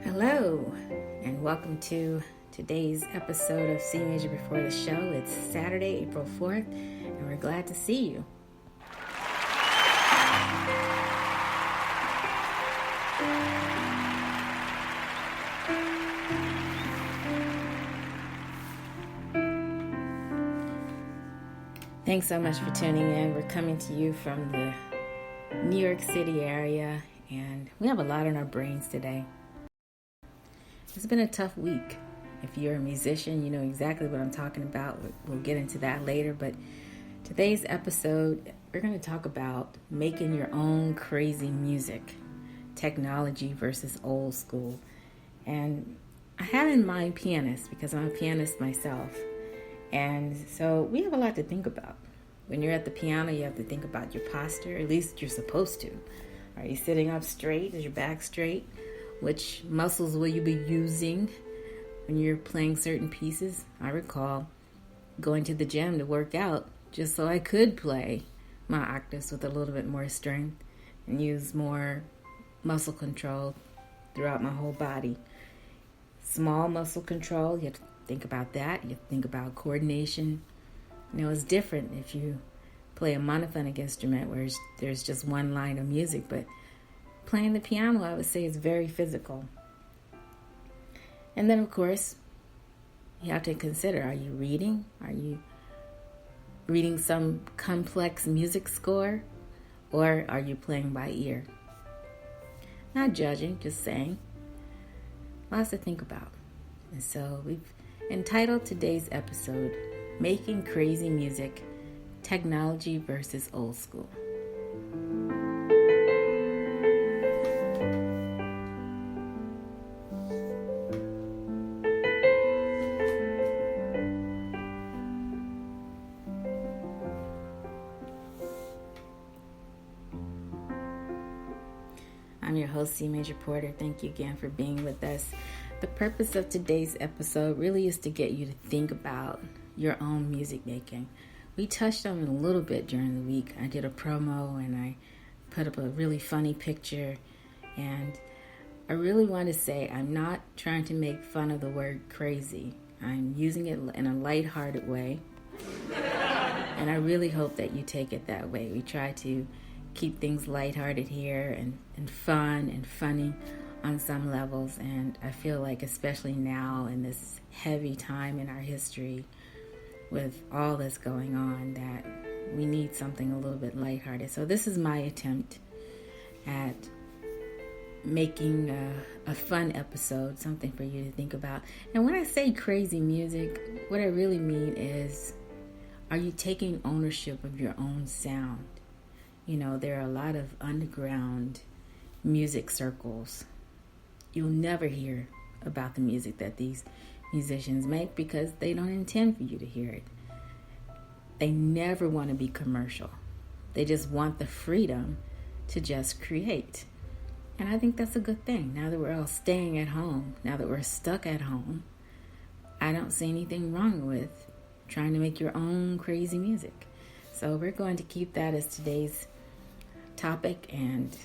Hello, and welcome to today's episode of CMajor Before the Show. It's Saturday, April 4th, and we're glad to see you. Thanks so much for tuning in. We're coming to you from the New York City area, and we have a lot on our brains today. It's been a tough week. If you're a musician, you know exactly what I'm talking about. We'll get into that later, but today's episode, we're going to talk about making your own crazy music, technology versus old school. And I have in mind pianists because I'm a pianist myself. And so we have a lot to think about. When you're at the piano, you have to think about your posture. At least you're supposed to. Are you sitting up straight? Is your back straight? Which muscles will you be using when you're playing certain pieces? I recall going to the gym to work out just so I could play my octaves with a little bit more strength and use more muscle control throughout my whole body. Small muscle control, you have to think about that. You have to think about coordination. You know, it's different if you play a monophonic instrument where there's just one line of music, but playing the piano, I would say, is very physical. And then, of course, you have to consider, are you reading? Are you reading some complex music score? Or are you playing by ear? Not judging, just saying. Lots to think about. And so we've entitled today's episode, Making Crazy Music, Technology versus Old School. I'm your host, CMajor Porter. Thank you again for being with us. The purpose of today's episode really is to get you to think about your own music making. We touched on it a little bit during the week. I did a promo and I put up a really funny picture. And I really want to say I'm not trying to make fun of the word crazy. I'm using it in a lighthearted way. And I really hope that you take it that way. We try to keep things lighthearted here and fun and funny on some levels. And I feel like especially now in this heavy time in our history with all that's going on that we need something a little bit lighthearted. So this is my attempt at making a fun episode, something for you to think about. And when I say crazy music, what I really mean is, are you taking ownership of your own sound? You know, there are a lot of underground music circles. You'll never hear about the music that these musicians make because they don't intend for you to hear it. They never want to be commercial. They just want the freedom to just create. And I think that's a good thing. Now that we're all staying at home, now that we're stuck at home, I don't see anything wrong with trying to make your own crazy music. So we're going to keep that as today's topic, and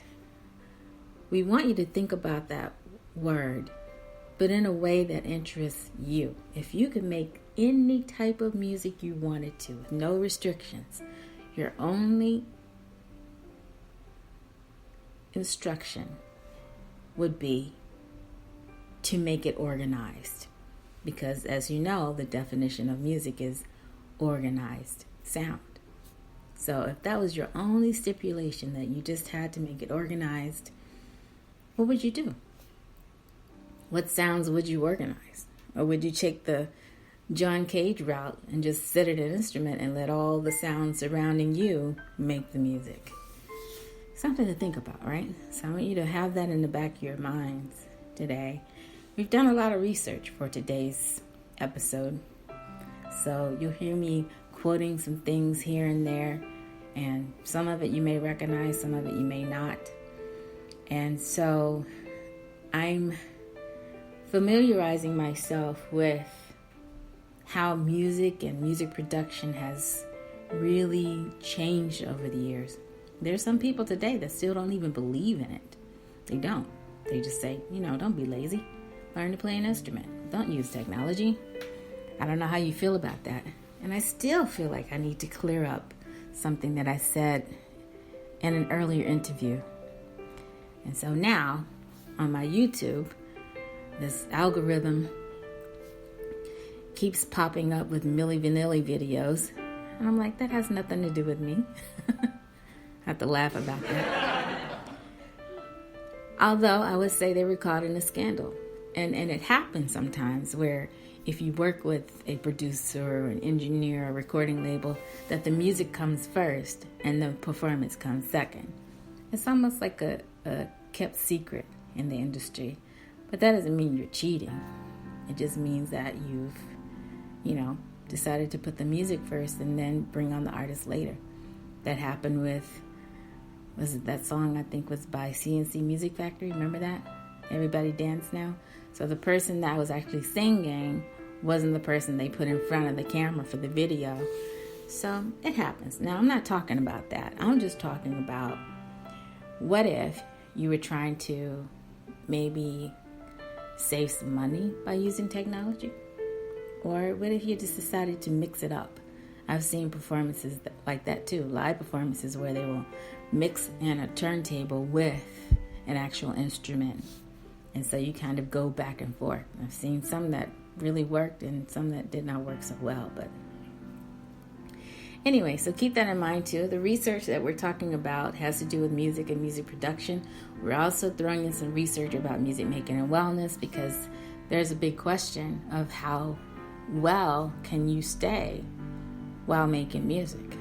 we want you to think about that word, but in a way that interests you. If you could make any type of music you wanted to, with no restrictions, your only instruction would be to make it organized. Because as you know, the definition of music is organized sound. So if that was your only stipulation, that you just had to make it organized, what would you do? What sounds would you organize? Or would you take the John Cage route and just sit at an instrument and let all the sounds surrounding you make the music? Something to think about, right? So I want you to have that in the back of your minds today. We've done a lot of research for today's episode. So you'll hear me quoting some things here and there, and some of it you may recognize, some of it you may not. And so I'm familiarizing myself with how music and music production has really changed over the years. There's some people today that still don't even believe in it. They don't. They just say, don't be lazy. Learn to play an instrument. Don't use technology. I don't know how you feel about that. And I still feel like I need to clear up something that I said in an earlier interview. And so now, on my YouTube, this algorithm keeps popping up with Milli Vanilli videos. And I'm like, that has nothing to do with me. I have to laugh about that. Although I would say they were caught in a scandal. And it happens sometimes where if you work with a producer or an engineer or recording label, that the music comes first and the performance comes second. It's almost like a kept secret in the industry. But that doesn't mean you're cheating. It just means that you've, decided to put the music first and then bring on the artist later. That happened with, that song I think was by CNC Music Factory. Remember that? Everybody Dance Now. So the person that was actually singing wasn't the person they put in front of the camera for the video. So it happens. Now, I'm not talking about that. I'm just talking about what if you were trying to maybe save some money by using technology? Or what if you just decided to mix it up? I've seen performances like that too, live performances where they will mix in a turntable with an actual instrument. And so you kind of go back and forth. I've seen some that really worked and some that did not work so well. But anyway, so keep that in mind too. The research that we're talking about has to do with music and music production. We're also throwing in some research about music making and wellness, because there's a big question of how well can you stay while making music.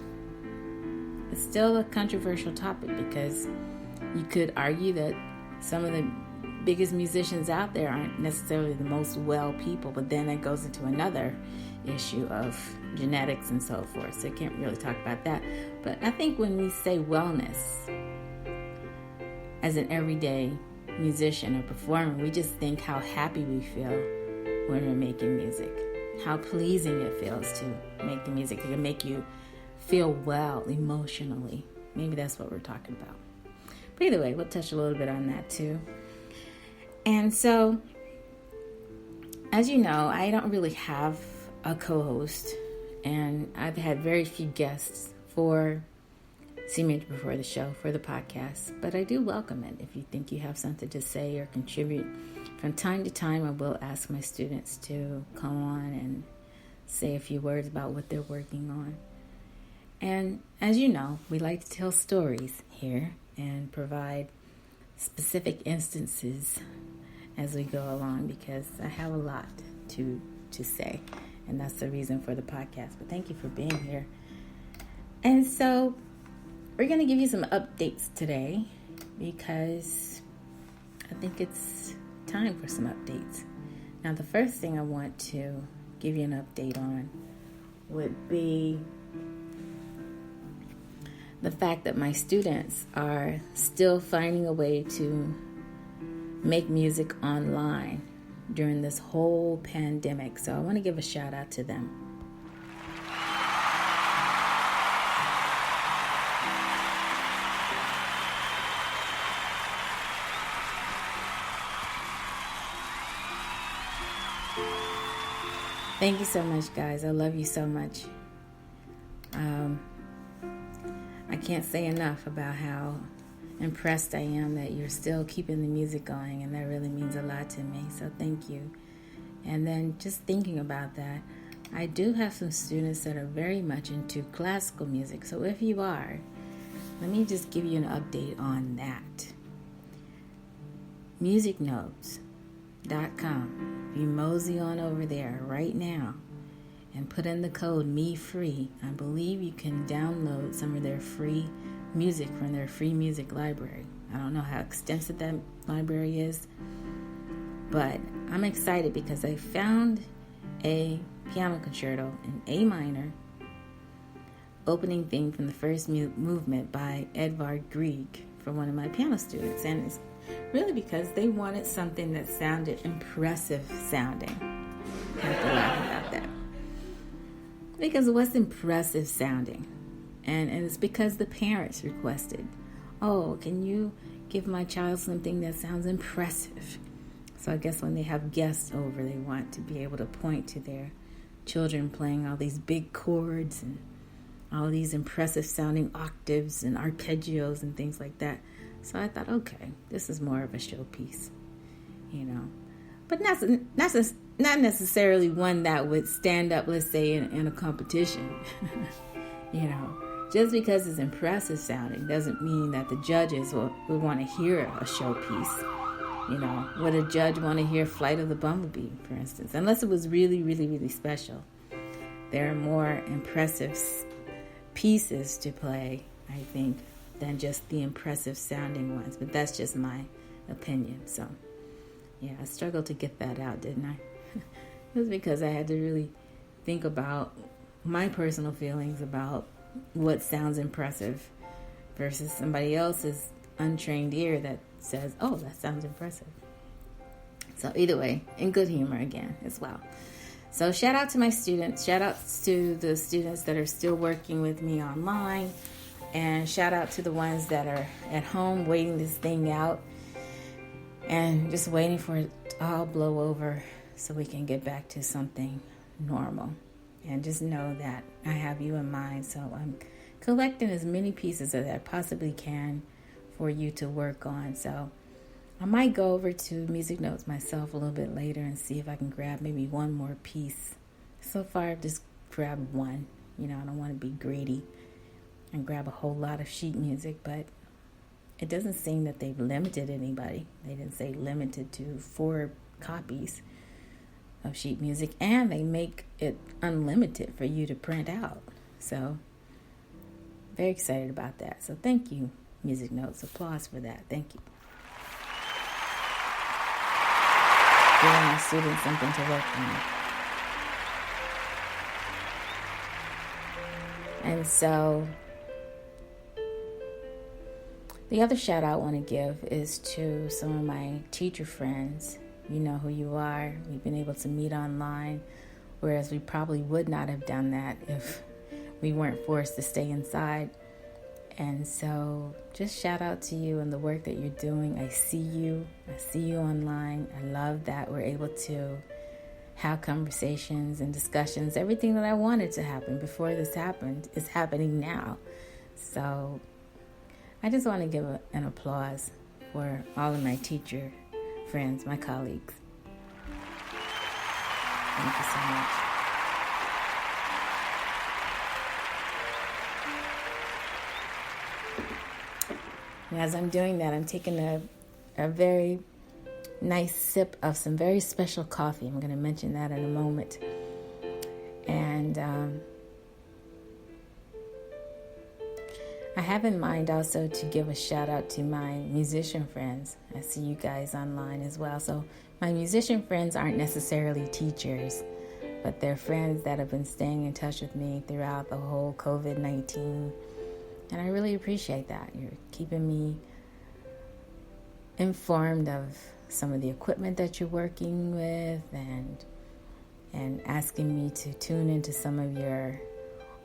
It's still a controversial topic, because you could argue that some of the biggest musicians out there aren't necessarily the most well people, but then it goes into another issue of genetics and so forth. So I can't really talk about that. But I think when we say wellness as an everyday musician or performer, we just think how happy we feel when we're making music, how pleasing it feels to make the music. It can make you feel well emotionally. Maybe that's what we're talking about. But either way, we'll touch a little bit on that too. And so, as you know, I don't really have a co-host, and I've had very few guests for CMajor Before the Show, for the podcast, but I do welcome it if you think you have something to say or contribute. From time to time, I will ask my students to come on and say a few words about what they're working on. And as you know, we like to tell stories here and provide specific instances as we go along, because I have a lot to say, and that's the reason for the podcast. But thank you for being here. And so we're going to give you some updates today, because I think it's time for some updates. Now, the first thing I want to give you an update on would be the fact that my students are still finding a way to make music online during this whole pandemic. So I want to give a shout out to them. Thank you so much, guys. I love you so much. I can't say enough about how impressed I am that you're still keeping the music going, and that really means a lot to me. So thank you. And then just thinking about that, I do have some students that are very much into classical music. So if you are, let me just give you an update on that. musicnotes.com. If you mosey on over there right now and put in the code MeFree, I believe you can download some of their free music from their free music library. I don't know how extensive that library is, but I'm excited because I found a piano concerto in A minor, opening theme from the first movement by Edvard Grieg for one of my piano students. And it's really because they wanted something that sounded impressive sounding. I have to laugh about that. Because what's impressive sounding? And it's because the parents requested, oh, can you give my child something that sounds impressive. So I guess when they have guests over, they want to be able to point to their children playing all these big chords and all these impressive sounding octaves and arpeggios and things like that. So I thought, okay, this is more of a showpiece, but not necessarily one that would stand up, let's say, in a competition. Just because it's impressive sounding doesn't mean that the judges would want to hear a showpiece. Would a judge want to hear Flight of the Bumblebee, for instance? Unless it was really, really, really special. There are more impressive pieces to play, I think, than just the impressive sounding ones. But that's just my opinion. So, yeah, I struggled to get that out, didn't I? It was because I had to really think about my personal feelings about what sounds impressive versus somebody else's untrained ear that says, oh, that sounds impressive. So either way, in good humor again as well. So shout out to my students. Shout out to the students that are still working with me online. And shout out to the ones that are at home waiting this thing out and just waiting for it to all blow over so we can get back to something normal. And just know that I have you in mind. So I'm collecting as many pieces as I possibly can for you to work on. So I might go over to Music Notes myself a little bit later and see if I can grab maybe one more piece. So far I've just grabbed one. I don't want to be greedy and grab a whole lot of sheet music, but it doesn't seem that they've limited anybody. They didn't say limited to 4 copies of sheet music, and they make it unlimited for you to print out. So very excited about that. So thank you, Music Notes. Applause for that. Thank you. Giving my students something to work on. And so the other shout out I want to give is to some of my teacher friends. You know who you are. We've been able to meet online, whereas we probably would not have done that if we weren't forced to stay inside. And so just shout out to you and the work that you're doing. I see you online. I love that we're able to have conversations and discussions. Everything that I wanted to happen before this happened is happening now. So I just want to give an applause for all of my teacher friends, my colleagues. Thank you so much. And as I'm doing that, I'm taking a very nice sip of some very special coffee. I'm going to mention that in a moment. And I have in mind also to give a shout out to my musician friends. I see you guys online as well. So my musician friends aren't necessarily teachers, but they're friends that have been staying in touch with me throughout the whole COVID-19. And I really appreciate that. You're keeping me informed of some of the equipment that you're working with and asking me to tune into some of your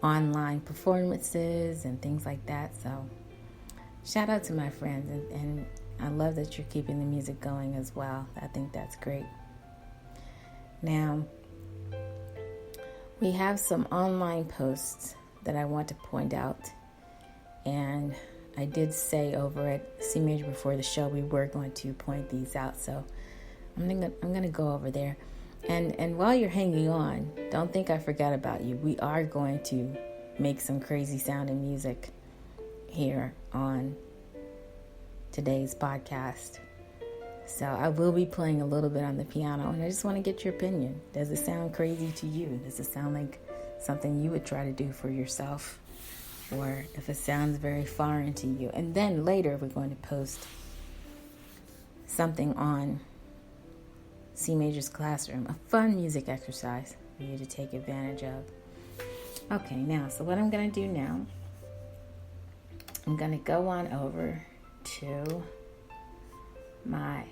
online performances and things like that. So shout out to my friends, and I love that you're keeping the music going as well. I think that's great. Now, we have some online posts that I want to point out, and I did say over at CMajor before the show we were going to point these out, so I'm gonna go over there. And while you're hanging on, don't think I forgot about you. We are going to make some crazy sounding music here on today's podcast. So I will be playing a little bit on the piano, and I just want to get your opinion. Does it sound crazy to you? Does it sound like something you would try to do for yourself? Or if it sounds very foreign to you? And then later we're going to post something on CMajor's Classroom, a fun music exercise for you to take advantage of. Okay, now, so what I'm going to do now, I'm going to go on over to my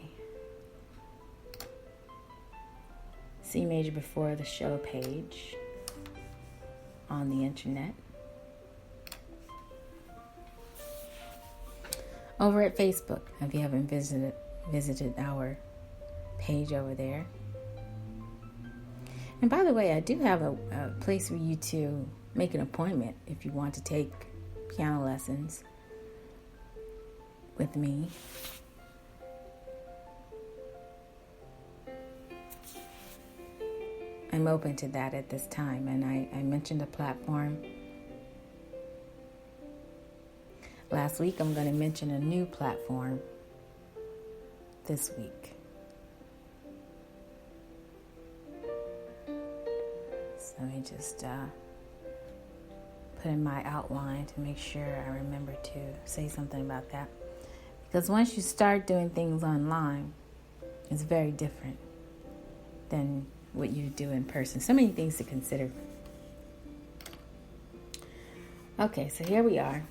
CMajor Before the Show page on the internet. over at Facebook if you haven't visited our page over there. And by the way, I do have a place for you to make an appointment if you want to take piano lessons with me. I'm open to that at this time, and I mentioned a platform. Last week, I'm going to mention a new platform this week. So let me just put in my outline to make sure I remember to say something about that. Because once you start doing things online, it's very different than what you do in person. So many things to consider. Okay, so here we are.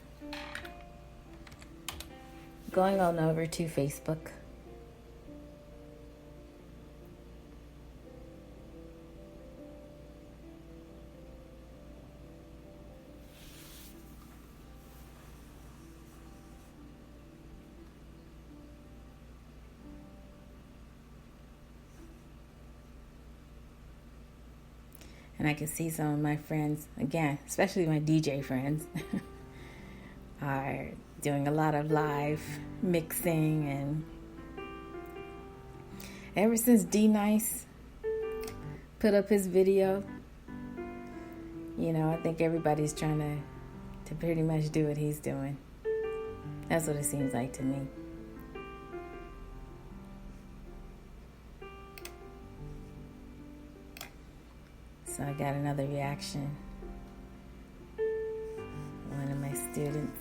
Going on over to Facebook. And I can see some of my friends, again, especially my DJ friends, are doing a lot of live mixing. And ever since D-Nice put up his video, I think everybody's trying to pretty much do what he's doing. That's what it seems like to me. So I got another reaction. One of my students.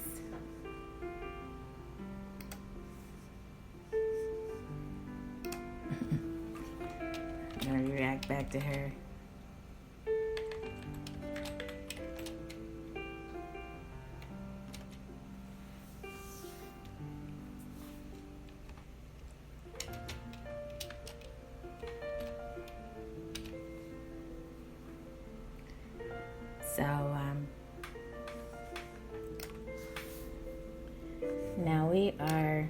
I'm going to react back to her. So, now we are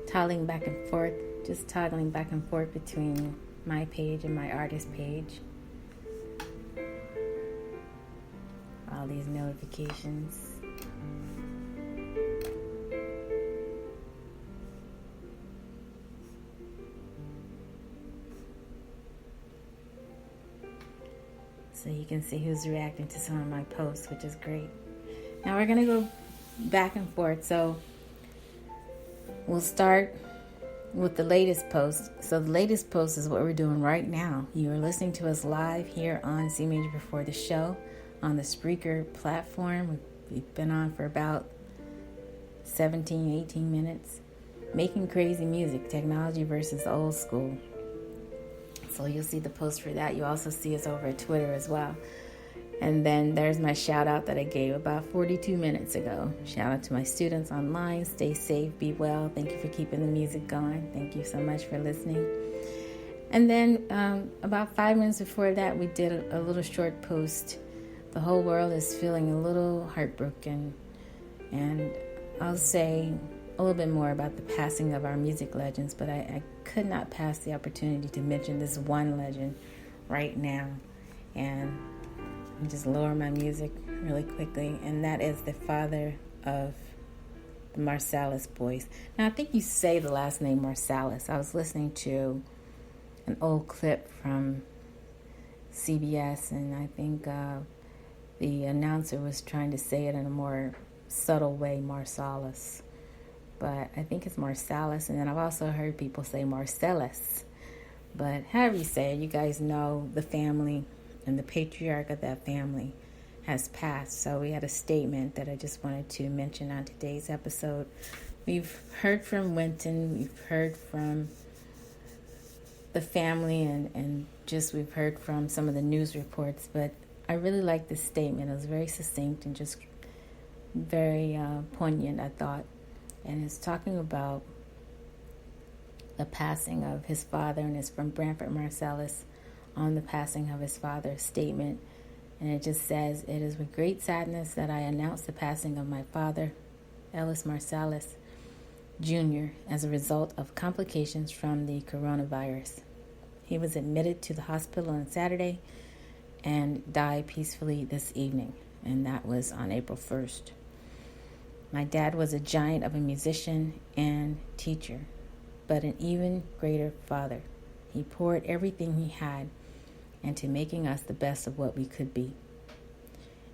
toggling back and forth between my page and my artist page. All these notifications. So you can see who's reacting to some of my posts, which is great. Now we're going to go back and forth. So we'll start with the latest post. So the latest post is what we're doing right now. You are listening to us live here on CMajor Before the Show on the Spreaker platform. We've been on for about 17, 18 minutes. Making crazy music, technology versus old school. So you'll see the post for that. You also see us over at Twitter as well. And then there's my shout out that I gave about 42 minutes ago. Shout out to my students online. Stay safe, be well. Thank you for keeping the music going. Thank you so much for listening. And then about 5 minutes before that, we did a little short post. The whole world is feeling a little heartbroken. And I'll say a little bit more about the passing of our music legends, but I could not pass the opportunity to mention this one legend right now. And I'll just lower my music really quickly, and that is the father of the Marsalis boys. Now, I think you say the last name Marsalis. I was listening to an old clip from CBS, and I think the announcer was trying to say it in a more subtle way, Marsalis. But I think it's Marsalis, and then I've also heard people say Marcellus. But however you say it, you guys know the family and the patriarch of that family has passed. So we had a statement that I just wanted to mention on today's episode. We've heard from Winton, we've heard from the family, and just we've heard from some of the news reports. But I really like this statement. It was very succinct and just very poignant, I thought. And it's talking about the passing of his father, and it's from Branford Marsalis on the passing of his father's statement. And it just says, "It is with great sadness that I announce the passing of my father, Ellis Marsalis Jr., as a result of complications from the coronavirus. He was admitted to the hospital on Saturday and died peacefully this evening." And that was on April 1st. "My dad was a giant of a musician and teacher, but an even greater father. He poured everything he had into making us the best of what we could be."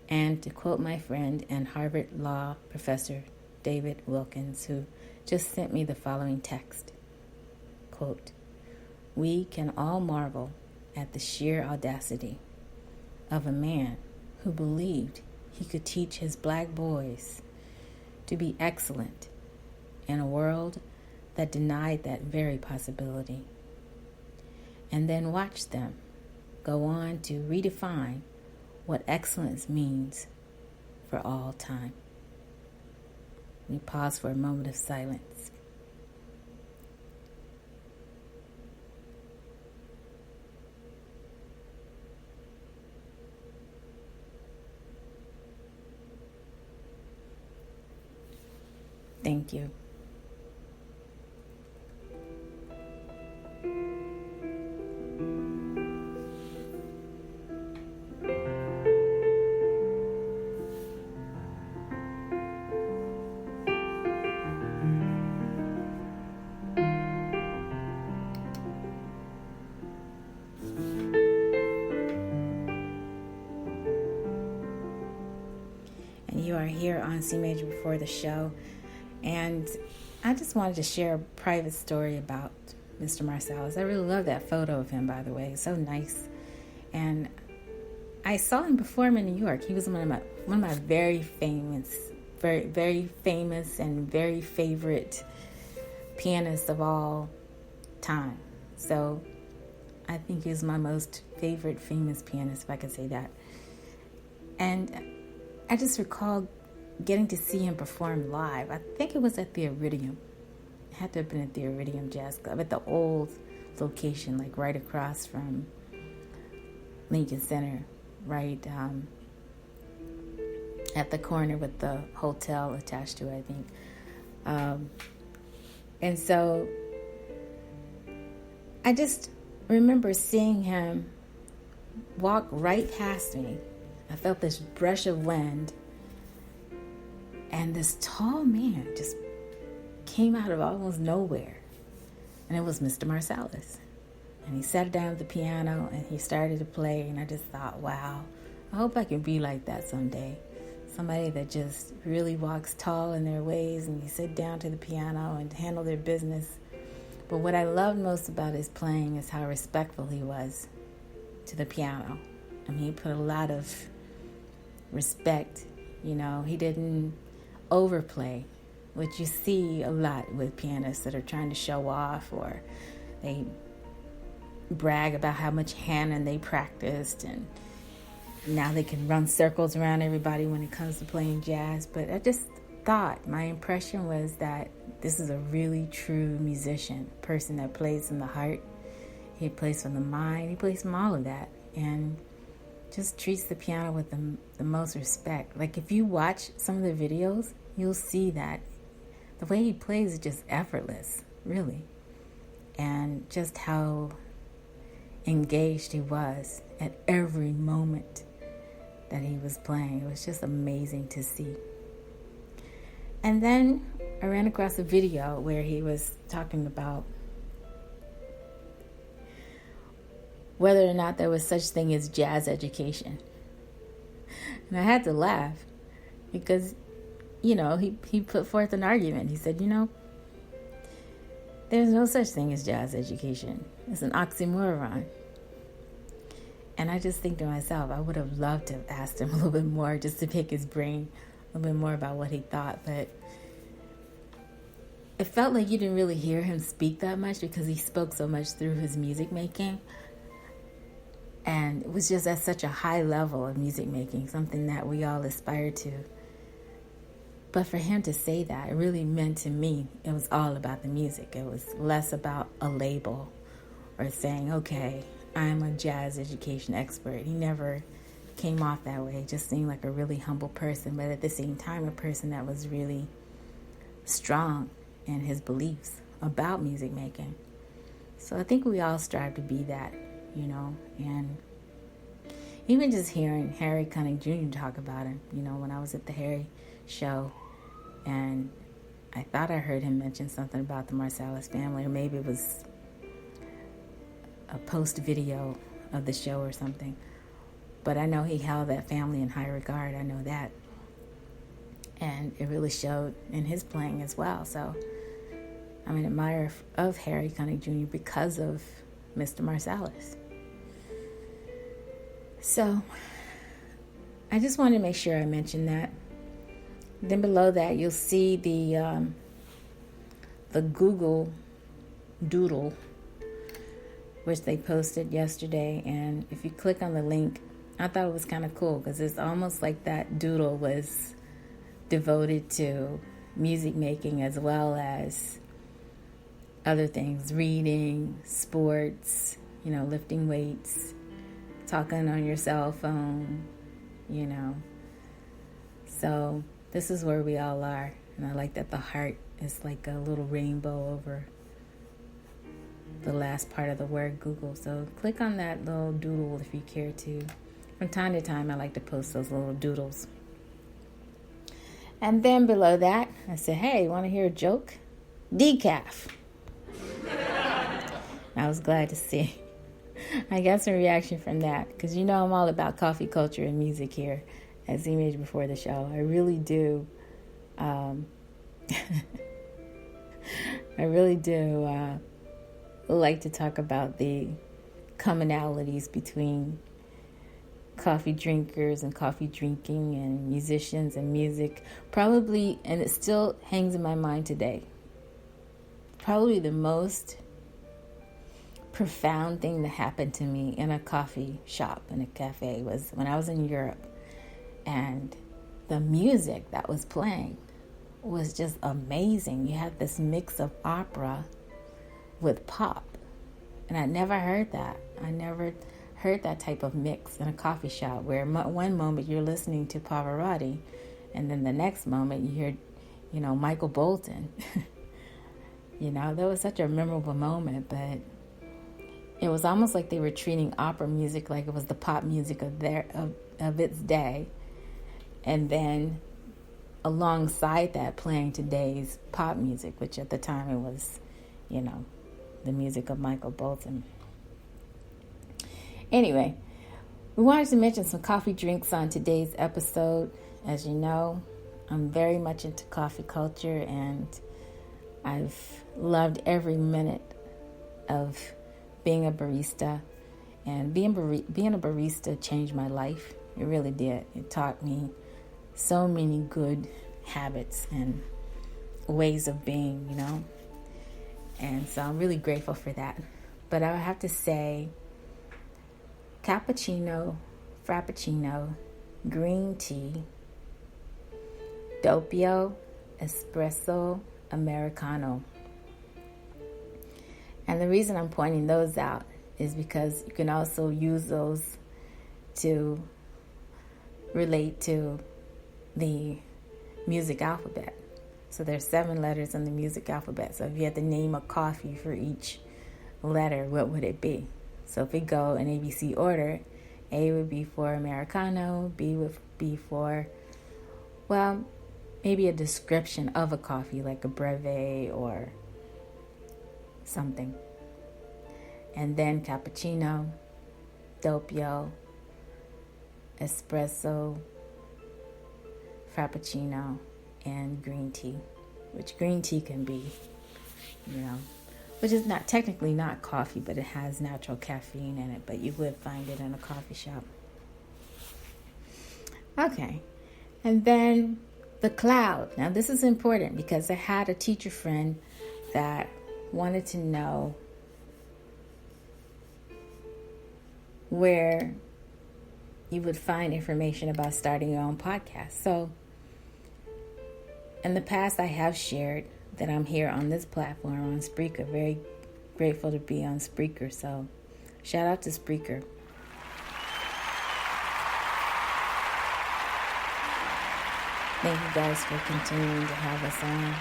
And to quote my friend and Harvard Law professor David Wilkins, who just sent me the following text, quote, "We can all marvel at the sheer audacity of a man who believed he could teach his black boys to be excellent in a world that denied that very possibility, and then watch them go on to redefine what excellence means for all time." We pause for a moment of silence. Thank you. And you are here on CMajor before the show. And I just wanted to share a private story about Mr. Marsalis. I really love that photo of him, by the way. It's so nice. And I saw him perform in New York. He was one of my very famous and very favorite pianists of all time. So I think he was my most favorite famous pianist, if I could say that. And I just recall getting to see him perform live. I think it was at the Iridium. It had to have been at the Iridium Jazz Club, at the old location, like right across from Lincoln Center, right at the corner with the hotel attached to it, I think. And so I just remember seeing him walk right past me. I felt this brush of wind, and this tall man just came out of almost nowhere. And it was Mr. Marsalis. And he sat down at the piano and he started to play. And I just thought, wow, I hope I can be like that someday. Somebody that just really walks tall in their ways and they sit down to the piano and handle their business. But what I loved most about his playing is how respectful he was to the piano. I mean, he put a lot of respect. You know, he didn't overplay, which you see a lot with pianists that are trying to show off, or they brag about how much Hanon they practiced and now they can run circles around everybody when it comes to playing jazz. But I just thought, my impression was that this is a really true musician, person that plays from the heart. He plays from the mind. He plays from all of that, and just treats the piano with the most respect. Like, if you watch some of the videos, you'll see that the way he plays is just effortless, really. And just how engaged he was at every moment that he was playing. It was just amazing to see. And then I ran across a video where he was talking about whether or not there was such thing as jazz education. And I had to laugh because, you know, he put forth an argument. He said, you know, there's no such thing as jazz education. It's an oxymoron. And I just think to myself, I would have loved to have asked him a little bit more, just to pick his brain a little bit more about what he thought. But it felt like you didn't really hear him speak that much because he spoke so much through his music making. And it was just at such a high level of music making, something that we all aspire to. But for him to say that, it really meant to me, it was all about the music. It was less about a label or saying, okay, I'm a jazz education expert. He never came off that way. Just seemed like a really humble person, but at the same time, a person that was really strong in his beliefs about music making. So I think we all strive to be that, and even just hearing Harry Connick Jr. talk about him, when I was at the Harry show, and I thought I heard him mention something about the Marsalis family, or maybe it was a post video of the show or something. But I know he held that family in high regard. I know that. And it really showed in his playing as well. So I'm an admirer of Harry Connick Jr. because of Mr. Marsalis. So I just wanted to make sure I mentioned that. Then below that, you'll see the Google Doodle, which they posted yesterday. And if you click on the link, I thought it was kind of cool because it's almost like that doodle was devoted to music making as well as other things, reading, sports, lifting weights, talking on your cell phone, So this is where we all are. And I like that the heart is like a little rainbow over the last part of the word Google. So click on that little doodle if you care to. From time to time, I like to post those little doodles. And then below that, I said, hey, want to hear a joke? Decaf. I was glad to see. I got some reaction from that because I'm all about coffee culture and music here at CMajor before the show. I really do. I really do like to talk about the commonalities between coffee drinkers and coffee drinking and musicians and music. Probably, and it still hangs in my mind today, probably the most profound thing that happened to me in a coffee shop, in a cafe, was when I was in Europe, and the music that was playing was just amazing. You had this mix of opera with pop, and I never heard that. I never heard that type of mix in a coffee shop where one moment you're listening to Pavarotti and then the next moment you hear, Michael Bolton. That was such a memorable moment, but it was almost like they were treating opera music like it was the pop music of its day. And then alongside that, playing today's pop music, which at the time it was, the music of Michael Bolton. Anyway, we wanted to mention some coffee drinks on today's episode. As you know, I'm very much into coffee culture, and I've loved every minute of being a barista. And being a barista changed my life. It really did. It taught me so many good habits and ways of being, And so I'm really grateful for that. But I would have to say cappuccino, frappuccino, green tea, doppio, espresso, americano. And the reason I'm pointing those out is because you can also use those to relate to the music alphabet. So there's 7 letters in the music alphabet. So if you had to name a coffee for each letter, what would it be? So if we go in ABC order, A would be for Americano, B would be for, well, maybe a description of a coffee, like a breve or something. And then cappuccino, doppio, espresso, frappuccino, and green tea, which green tea can be, which is not technically not coffee, but it has natural caffeine in it, but you would find it in a coffee shop. Okay, and then the cloud. Now this is important because I had a teacher friend that wanted to know where you would find information about starting your own podcast. So in the past, I have shared that I'm here on this platform on Spreaker. Very grateful to be on Spreaker. So shout out to Spreaker. Thank you guys for continuing to have us on.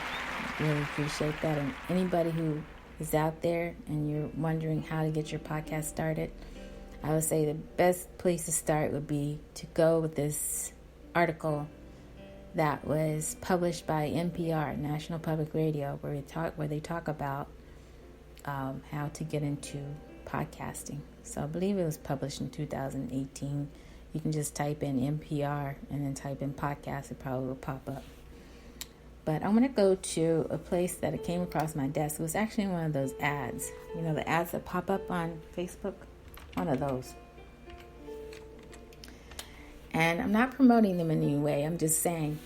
Really appreciate that. And anybody who is out there and you're wondering how to get your podcast started, I would say the best place to start would be to go with this article that was published by NPR, National Public Radio, where they talk about how to get into podcasting. So I believe it was published in 2018. You can just type in NPR and then type in podcast. It probably will pop up. But I'm going to go to a place that it came across my desk. It was actually one of those ads. You know, the ads that pop up on Facebook? One of those. And I'm not promoting them in any way. I'm just saying,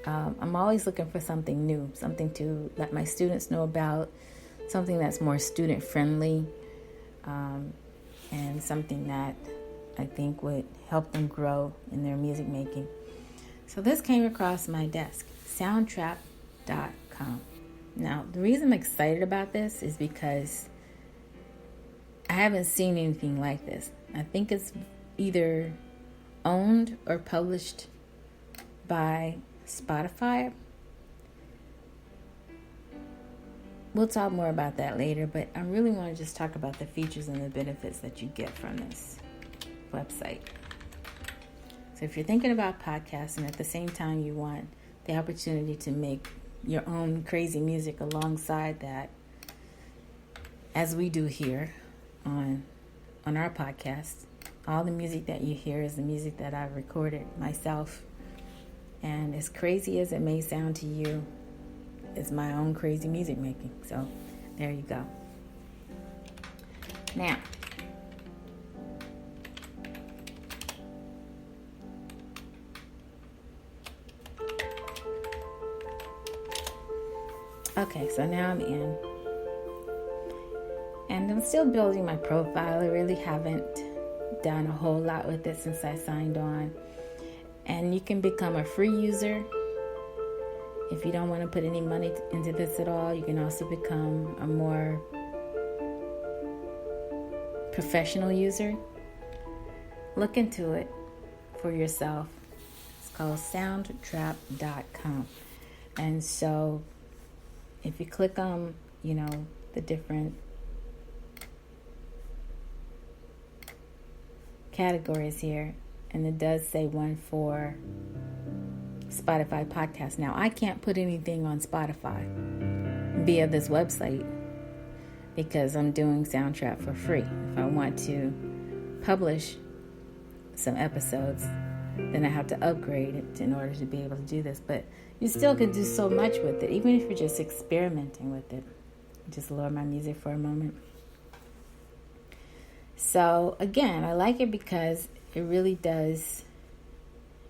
I'm always looking for something new, something to let my students know about, something that's more student friendly, and something that I think would help them grow in their music making. So this came across my desk, soundtrap.com. Now, the reason I'm excited about this is because I haven't seen anything like this. I think it's either owned or published by Spotify. We'll talk more about that later, but I really want to just talk about the features and the benefits that you get from this website. So if you're thinking about podcasting, at the same time you want the opportunity to make your own crazy music alongside that, as we do here on our podcast, all the music that you hear is the music that I've recorded myself. And as crazy as it may sound to you, it's my own crazy music making. So there you go. Now, okay, so now I'm in. And I'm still building my profile. I really haven't done a whole lot with it since I signed on. And you can become a free user. If you don't want to put any money into this at all, you can also become a more professional user. Look into it for yourself. It's called soundtrap.com. And so if you click on, the different categories here, and it does say one for Spotify podcast. Now, I can't put anything on Spotify via this website because I'm doing Soundtrap for free. If I want to publish some episodes, then I have to upgrade it in order to be able to do this. But you still can do so much with it, even if you're just experimenting with it. Just lower my music for a moment. So, again, I like it because it really does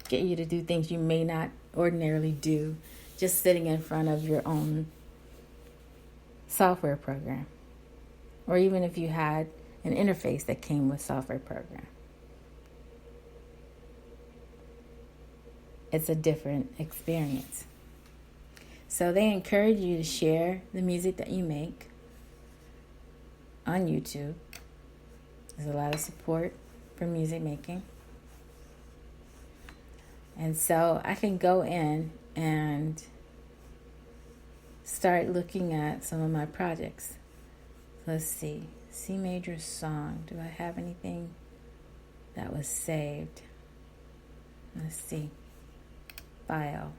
get you to do things you may not ordinarily do just sitting in front of your own software program, or even if you had an interface that came with software program. It's a different experience. So they encourage you to share the music that you make on YouTube. There's a lot of support for music making. And so I can go in and start looking at some of my projects. Let's see. CMajor song. Do I have anything that was saved? Let's see. File.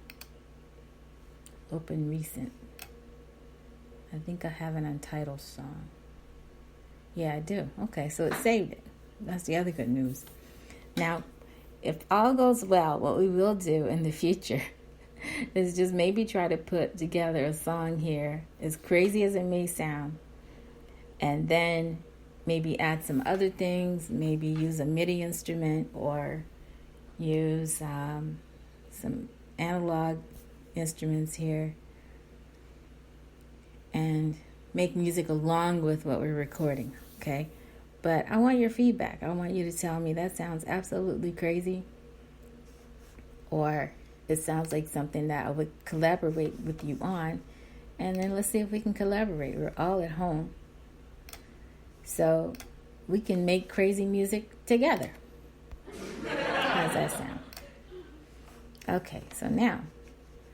Open recent. I think I have an untitled song. Yeah, I do. Okay, so it saved it. That's the other good news. Now, if all goes well, what we will do in the future is just maybe try to put together a song here, as crazy as it may sound, and then maybe add some other things, maybe use a MIDI instrument or use some analog instruments here and make music along with what we're recording, okay? But I want your feedback. I want you to tell me that sounds absolutely crazy, or it sounds like something that I would collaborate with you on, and then let's see if we can collaborate. We're all at home, so we can make crazy music together. How does that sound? Okay, so now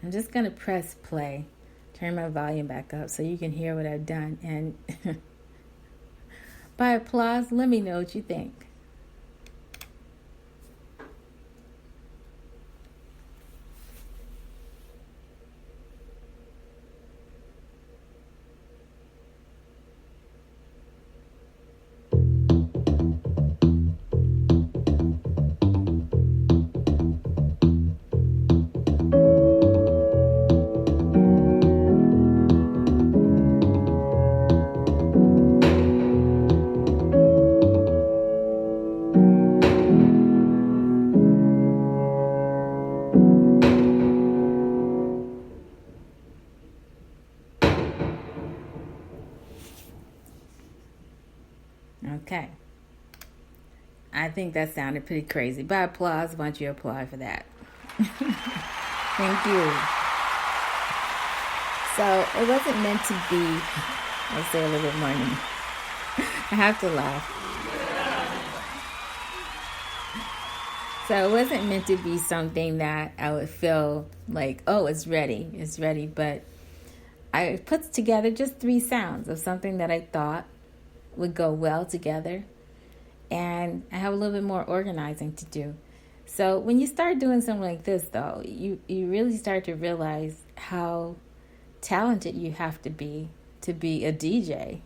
I'm just going to press play, turn my volume back up so you can hear what I've done. And by applause, let me know what you think. Okay. I think that sounded pretty crazy. By applause, why don't you apply for that? Thank you. So it wasn't meant to be, I'll say a little bit more. I have to laugh. So it wasn't meant to be something that I would feel like, oh, it's ready. But I put together just 3 sounds of something that I thought would go well together. And I have a little bit more organizing to do. So when you start doing something like this, though, you really start to realize how talented you have to be a DJ.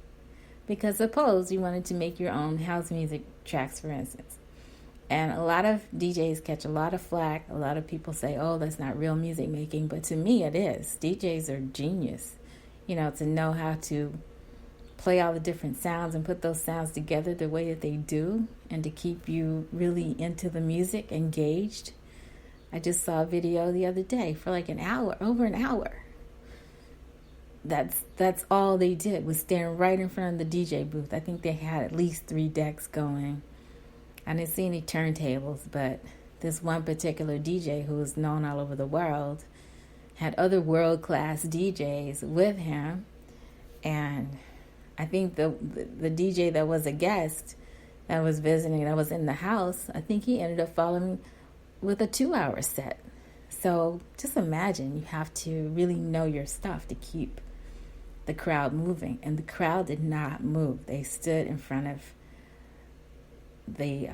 Because suppose you wanted to make your own house music tracks, for instance. And a lot of DJs catch a lot of flack. A lot of people say, oh, that's not real music making. But to me, it is. DJs are genius, to know how to play all the different sounds and put those sounds together the way that they do, and to keep you really into the music, engaged. I just saw a video the other day for like an hour, over an hour. That's all they did, was stand right in front of the DJ booth. I think they had at least 3 decks going. I didn't see any turntables, but this one particular DJ who is known all over the world had other world-class DJs with him, and I think the DJ that was a guest that was visiting, that was in the house, I think he ended up following with a 2-hour set. So just imagine, you have to really know your stuff to keep the crowd moving. And the crowd did not move. They stood in front of the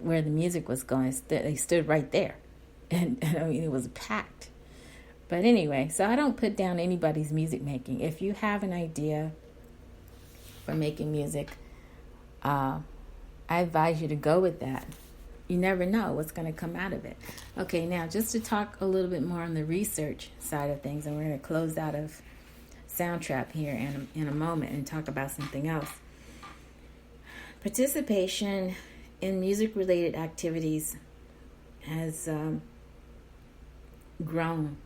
where the music was going. They stood right there. And I mean, it was packed. But anyway, so I don't put down anybody's music making. If you have an idea for making music, I advise you to go with that. You never know what's going to come out of it. Okay, now just to talk a little bit more on the research side of things, and we're going to close out of Soundtrap here in a moment and talk about something else. Participation in music-related activities has grown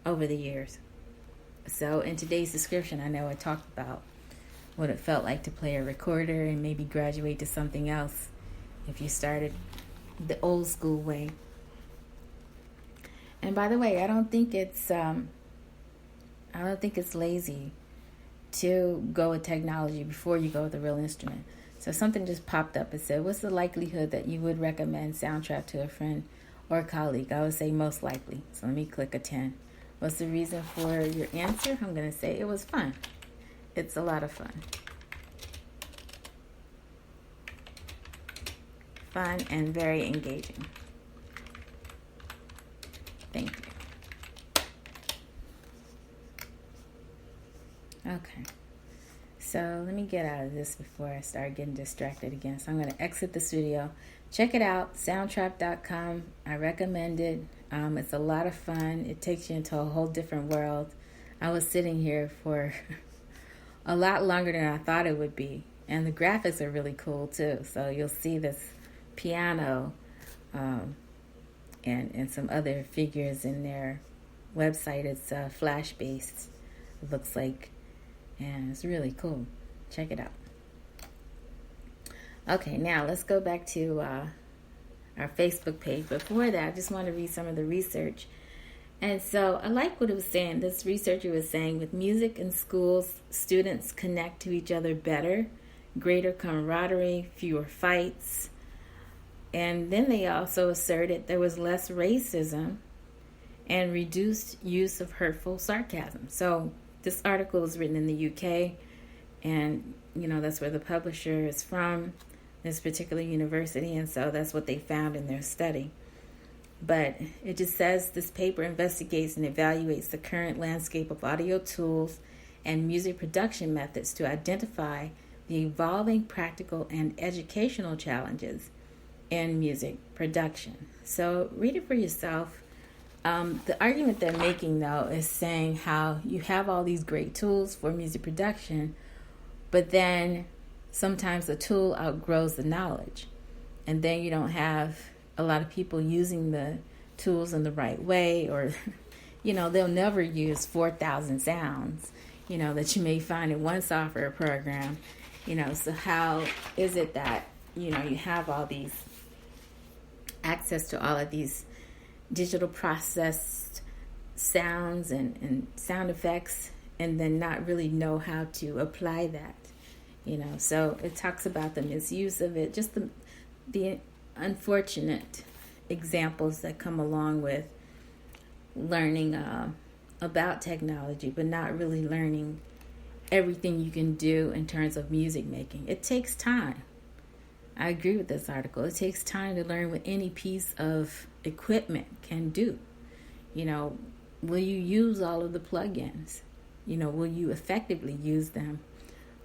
over the years. So in today's description, I know I talked about what it felt like to play a recorder and maybe graduate to something else if you started the old school way. And by the way, I don't think it's lazy to go with technology before you go with a real instrument. So something just popped up. It said, what's the likelihood that you would recommend Soundtrap to a friend or colleague? I would say most likely. So let me click a 10. What's the reason for your answer? I'm going to say it was fun. It's a lot of fun. Fun and very engaging. Thank you. Okay. So let me get out of this before I start getting distracted again. So I'm going to exit this video. Check it out, soundtrap.com. I recommend it. It's a lot of fun. It takes you into a whole different world. I was sitting here for a lot longer than I thought it would be. And the graphics are really cool too. So you'll see this piano and some other figures in their website. It's flash based, it looks like. And it's really cool. Check it out. Okay, now let's go back to our Facebook page. Before that, I just want to read some of the research. And so I like what it was saying. This researcher was saying, with music in schools, students connect to each other better, greater camaraderie, fewer fights, And then they also asserted there was less racism and reduced use of hurtful sarcasm. So this article is written in the UK, and that's where the publisher is from, this particular university, and so that's what they found in their study. But it just says this paper investigates and evaluates the current landscape of audio tools and music production methods to identify the evolving practical and educational challenges in music production. So read it for yourself. The argument they're making, though, is saying how you have all these great tools for music production, but then sometimes the tool outgrows the knowledge. And then you don't have a lot of people using the tools in the right way, or, they'll never use 4,000 sounds, that you may find in one software program. So how is it that, you have all these access to all of these digital processed sounds and sound effects, and then not really know how to apply that, So it talks about the misuse of it, just the unfortunate examples that come along with learning about technology, but not really learning everything you can do in terms of music making. It takes time. I agree with this article. It takes time to learn what any piece of equipment can do. Will you use all of the plugins? Will you effectively use them,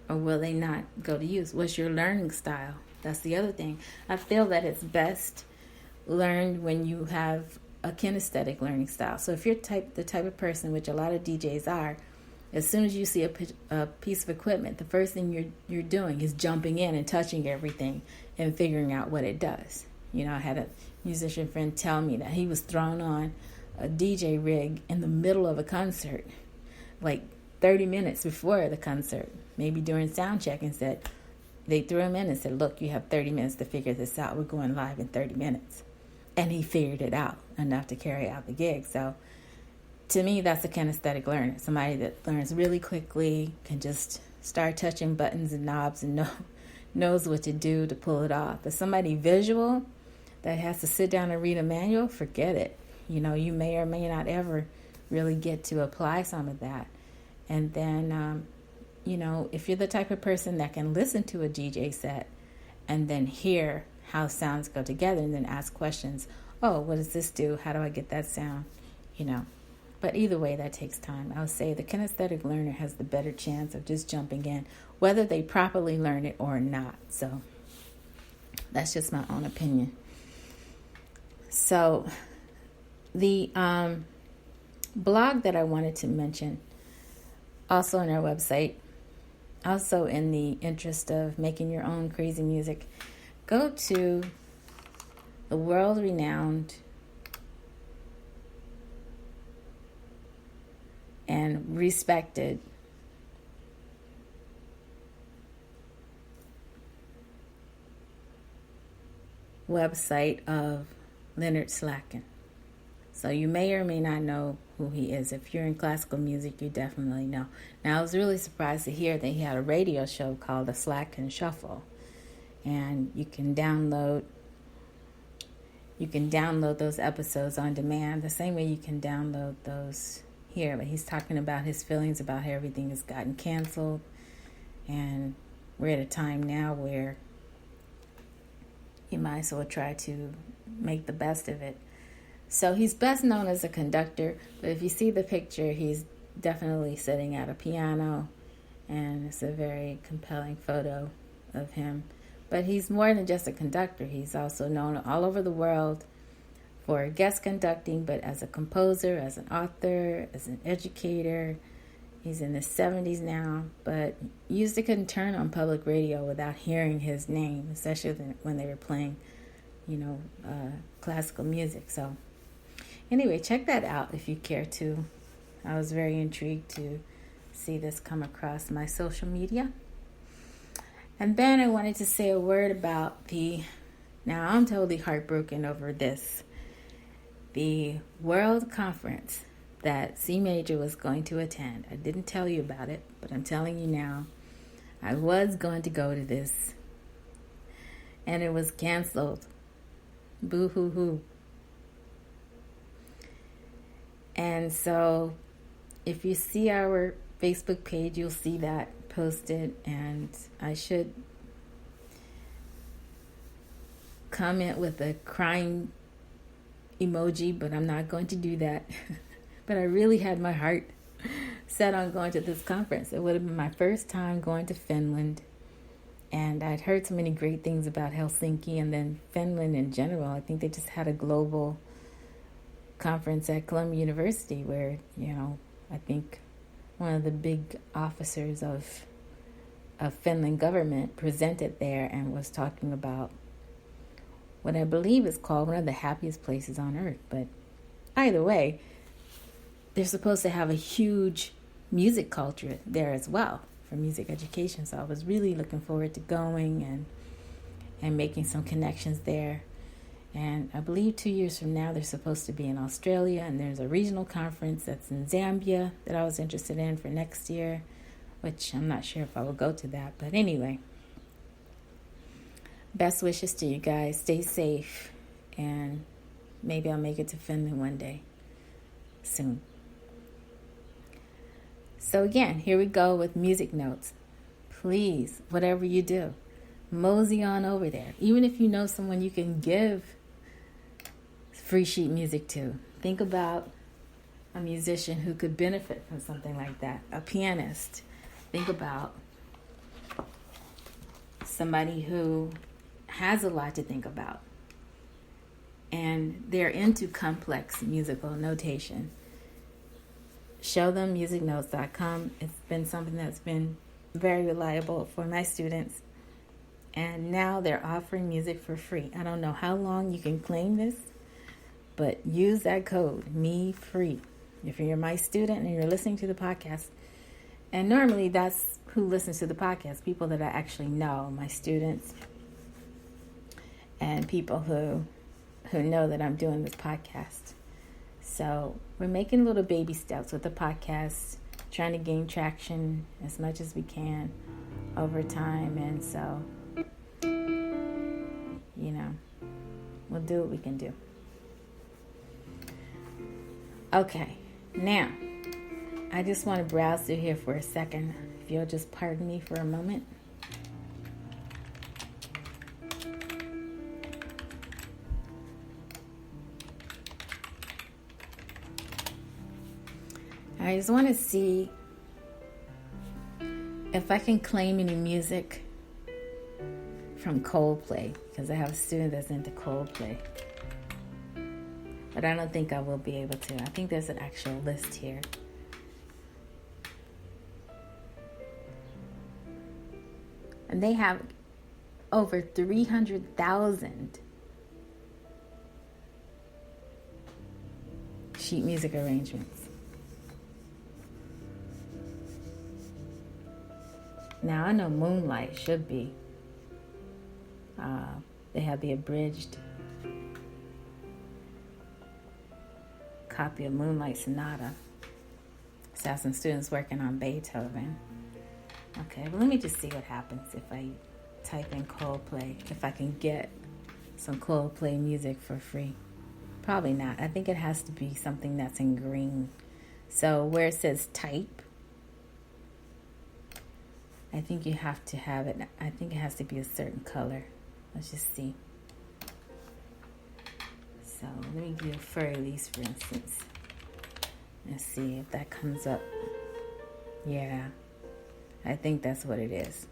or will they not go to use? What's your learning style? That's the other thing. I feel that it's best learned when you have a kinesthetic learning style. So if you're the type of person, which a lot of DJs are, as soon as you see a piece of equipment, the first thing you're doing is jumping in and touching everything and figuring out what it does. I had a musician friend tell me that he was thrown on a DJ rig in the middle of a concert, like 30 minutes before the concert, maybe during sound check, and said, they threw him in and said, look, you have 30 minutes to figure this out. We're going live in 30 minutes. And he figured it out enough to carry out the gig. So to me, that's a kinesthetic learner, somebody that learns really quickly, can just start touching buttons and knobs and knows what to do to pull it off. But somebody visual that has to sit down and read a manual, forget it. You may or may not ever really get to apply some of that. And then, if you're the type of person that can listen to a DJ set and then hear how sounds go together and then ask questions, oh, what does this do? How do I get that sound? But either way, that takes time. I would say the kinesthetic learner has the better chance of just jumping in, whether they properly learn it or not. So that's just my own opinion. So the blog that I wanted to mention, also on our website, also in the interest of making your own crazy music, go to the world-renowned and respected website of Leonard Slatkin. So you may or may not know who he is. If you're in classical music, you definitely know. Now, I was really surprised to hear that he had a radio show called The Slatkin Shuffle. And you can download those episodes on demand the same way you can download those here. But he's talking about his feelings about how everything has gotten canceled, and we're at a time now where you might as well try to make the best of it. So he's best known as a conductor, but if you see the picture, he's definitely sitting at a piano, and it's a very compelling photo of him. But he's more than just a conductor. He's also known all over the world for guest conducting, but as a composer, as an author, as an educator. He's in his 70s now, but used to couldn't turn on public radio without hearing his name, especially when they were playing, classical music. So anyway, check that out if you care to. I was very intrigued to see this come across my social media. And then I wanted to say a word about now I'm totally heartbroken over this, the World Conference that CMajor was going to attend. I didn't tell you about it, but I'm telling you now. I was going to go to this, and it was canceled Boo hoo hoo. And so if you see our Facebook page, you'll see that posted, and I should comment with a crying emoji, but I'm not going to do that. But I really had my heart set on going to this conference. It would have been my first time going to Finland, and I'd heard so many great things about Helsinki and then Finland in general. I think they just had a global conference at Columbia University where, I think one of the big officers of Finland government presented there and was talking about what I believe is called one of the happiest places on earth. But either way, they're supposed to have a huge music culture there as well for music education. So I was really looking forward to going and making some connections there. And I believe 2 years from now, they're supposed to be in Australia, and there's a regional conference that's in Zambia that I was interested in for next year, which I'm not sure if I will go to that. But anyway, best wishes to you guys. Stay safe, and maybe I'll make it to Finland one day soon. So again, here we go with music notes. Please, whatever you do, mosey on over there. Even if you know someone you can give free sheet music to. Think about a musician who could benefit from something like that. A pianist. Think about somebody who has a lot to think about, and they're into complex musical notation. Show them musicnotes.com. It's been something that's been very reliable for my students, and now they're offering music for free. I don't know how long you can claim this, but use that code, MeFree, if you're my student and you're listening to the podcast. And normally that's who listens to the podcast, people that I actually know, my students, and people who know that I'm doing this podcast. So we're making little baby steps with the podcast, trying to gain traction as much as we can over time. And so, we'll do what we can do. Okay, now, I just want to browse through here for a second. If you'll just pardon me for a moment. I just want to see if I can claim any music from Coldplay, because I have a student that's into Coldplay. But I don't think I will be able to. I think there's an actual list here. And they have over 300,000 sheet music arrangements. Now, I know Moonlight should be. They have the abridged copy of Moonlight Sonata. So I have some students working on Beethoven. Okay, well, let me just see what happens if I type in Coldplay, if I can get some Coldplay music for free. Probably not. I think it has to be something that's in green. So where it says type, I think you have to have it. I think it has to be a certain color. Let's just see. So let me do Fur Elise, for instance. Let's see if that comes up. Yeah, I think that's what it is.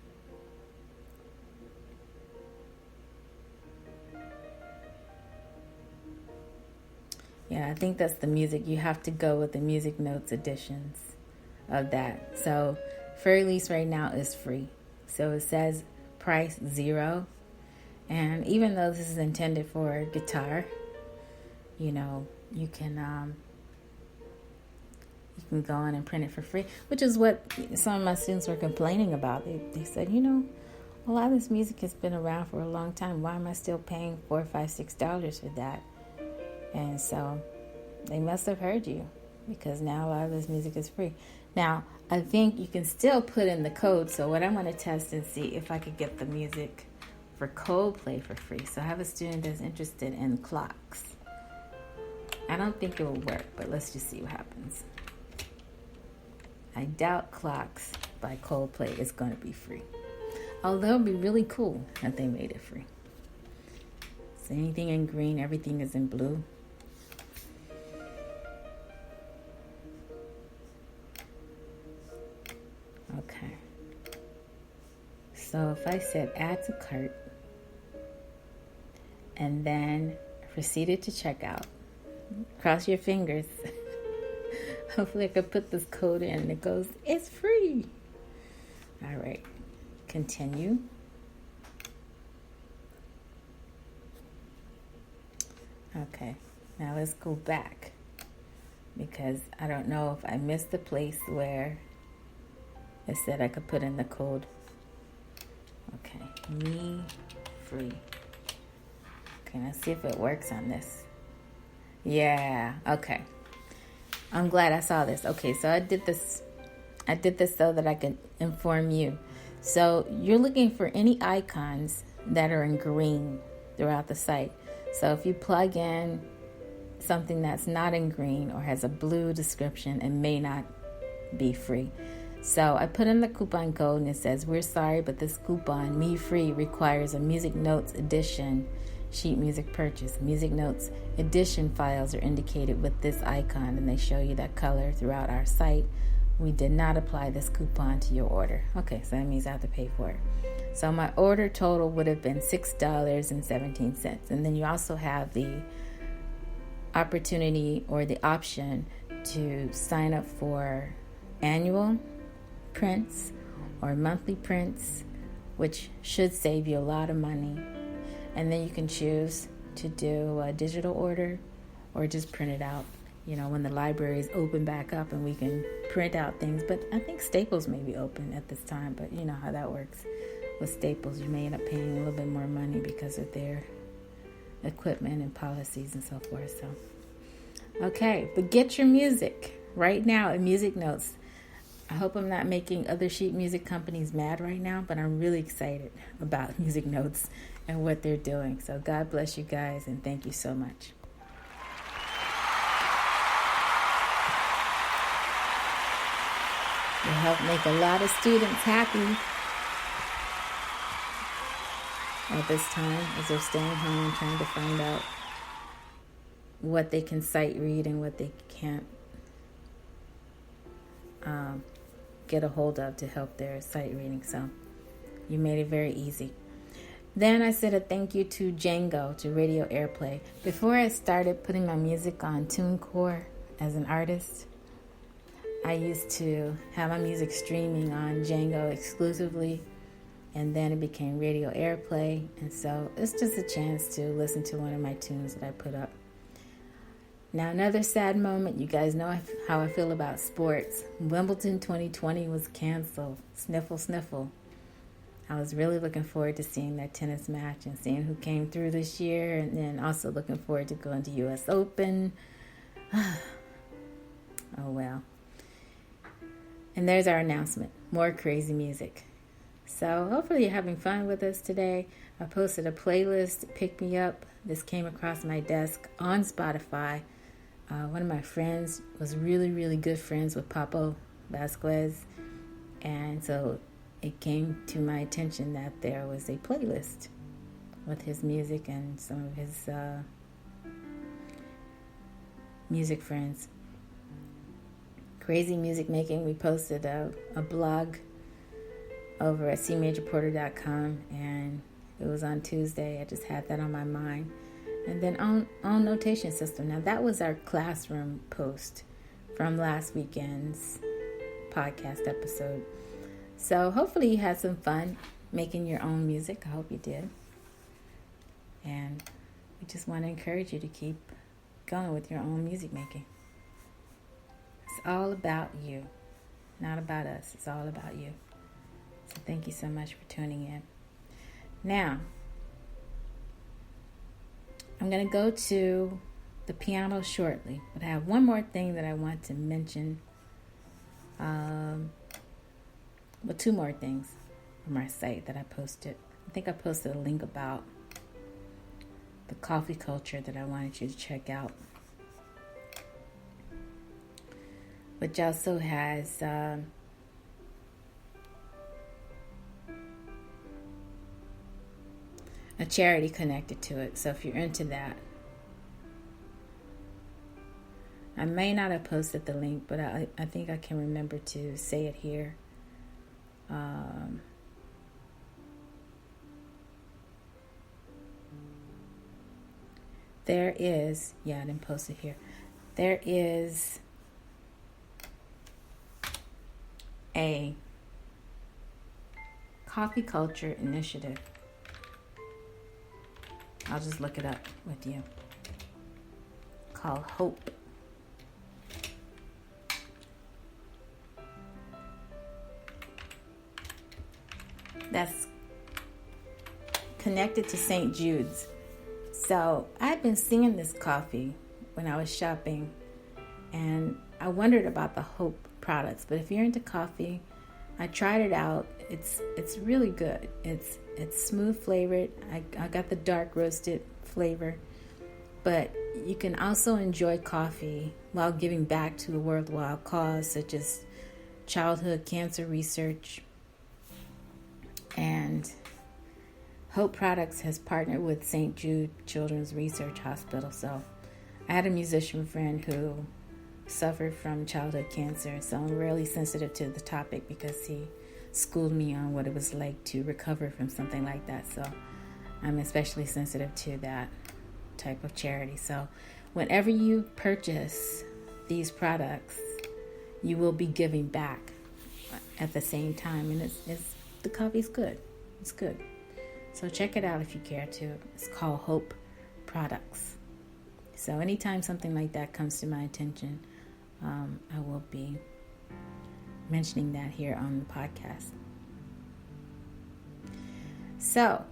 Yeah, I think that's the music. You have to go with the Music Notes editions of that. So Fur Elise right now is free. So it says price $0. And even though this is intended for guitar, you can go in and print it for free, which is what some of my students were complaining about. They said, a lot of this music has been around for a long time. Why am I still paying $4, $5, $6 for that? And so they must have heard you, because now a lot of this music is free. Now, I think you can still put in the code. So what I'm going to test and see if I could get the music for Coldplay for free. So I have a student that's interested in clocks. I don't think it will work, but let's just see what happens. I doubt Clocks by Coldplay is going to be free. Although it would be really cool that they made it free. So anything in green, everything is in blue. Okay. So if I said add to cart and then proceeded to checkout, cross your fingers. Hopefully I could put this code in and it goes, it's free. All right, continue. Okay, now let's go back because I don't know if I missed the place where it said I could put in the code. Okay, me free. Okay, let's see if it works on this. Yeah, okay. I'm glad I saw this. Okay, so I did this so that I could inform you. So you're looking for any icons that are in green throughout the site. So if you plug in something that's not in green or has a blue description, it may not be free. So I put in the coupon code and it says, we're sorry, but this coupon, Me Free, requires a Music Notes edition sheet music purchase. Music Notes edition files are indicated with this icon and they show you that color throughout our site. We did not apply this coupon to your order. Okay, so that means I have to pay for it. So my order total would have been $6.17. And then you also have the opportunity or the option to sign up for annual prints or monthly prints, which should save you a lot of money. And then you can choose to do a digital order or just print it out, when the libraries open back up and we can print out things. But I think Staples may be open at this time, but you know how that works. With Staples, you may end up paying a little bit more money because of their equipment and policies and so forth. So, okay, but get your music right now in Music Notes. I hope I'm not making other sheet music companies mad right now, but I'm really excited about Music Notes and what they're doing. So God bless you guys, and thank you so much. You help make a lot of students happy at this time as they're staying home trying to find out what they can sight read and what they can't get a hold of to help their sight reading. So you made it very easy. Then I said a thank you to Django, to Radio Airplay. Before I started putting my music on TuneCore as an artist, I used to have my music streaming on Django exclusively, and then it became Radio Airplay, and so it's just a chance to listen to one of my tunes that I put up. Now, another sad moment. You guys know how I feel about sports. Wimbledon 2020 was canceled. Sniffle, sniffle. I was really looking forward to seeing that tennis match and seeing who came through this year, and then also looking forward to going to U.S. Open. Oh, well. And there's our announcement. More crazy music. So hopefully you're having fun with us today. I posted a playlist, Pick Me Up. This came across my desk on Spotify. One of my friends was really, really good friends with Papo Vasquez. And so it came to my attention that there was a playlist with his music and some of his music friends. Crazy music making. We posted a blog over at CMajorporter.com, and it was on Tuesday. I just had that on my mind. And then on notation system. Now that was our classroom post from last weekend's podcast episode. So hopefully you had some fun making your own music. I hope you did. And we just want to encourage you to keep going with your own music making. It's all about you, not about us. It's all about you. So thank you so much for tuning in. Now, I'm going to go to the piano shortly, but I have one more thing that I want to mention. Two more things from our site that I posted I think I posted a link about the coffee culture that I wanted you to check out, which also has a charity connected to it. So if you're into that, I may not have posted the link, but I think I can remember to say it here. There is, I didn't post it here. There is a coffee culture initiative. I'll just look it up with you. Called Hope. That's connected to St. Jude's. So I've been seeing this coffee when I was shopping, and I wondered about the Hope products. But if you're into coffee, I tried it out. It's really good. It's smooth flavored. I got the dark roasted flavor, but you can also enjoy coffee while giving back to a worthwhile cause such as childhood cancer research. And Hope Products has partnered with St. Jude Children's Research Hospital. So I had a musician friend who suffered from childhood cancer, so I'm really sensitive to the topic because he schooled me on what it was like to recover from something like that. So I'm especially sensitive to that type of charity. So whenever you purchase these products, you will be giving back at the same time, and it's the coffee's good. It's good. So check it out if you care to. It's called Hope Products. So anytime something like that comes to my attention, I will be mentioning that here on the podcast. So,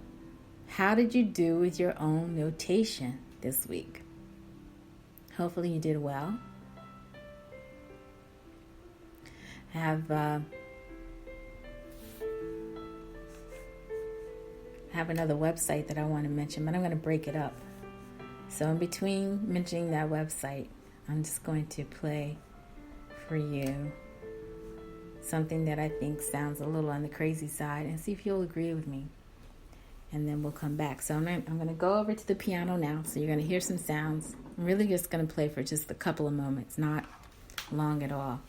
how did you do with your own notation this week? Hopefully you did well. I have another website that I want to mention, but I'm going to break it up. So in between mentioning that website, I'm just going to play for you something that I think sounds a little on the crazy side and see if you'll agree with me. And then we'll come back. So I'm going to go over to the piano now. So you're going to hear some sounds. I'm really just going to play for just a couple of moments, not long at all.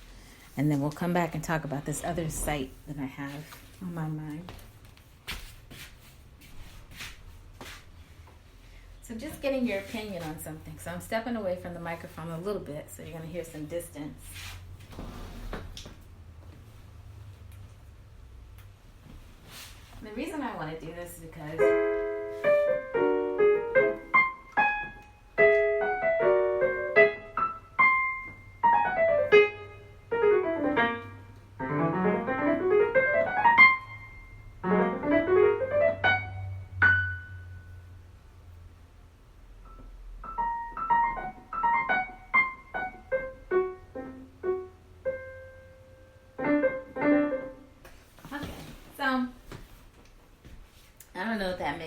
And then we'll come back and talk about this other site that I have on my mind. So just getting your opinion on something. So I'm stepping away from the microphone a little bit, so you're going to hear some distance. The reason I want to do this is because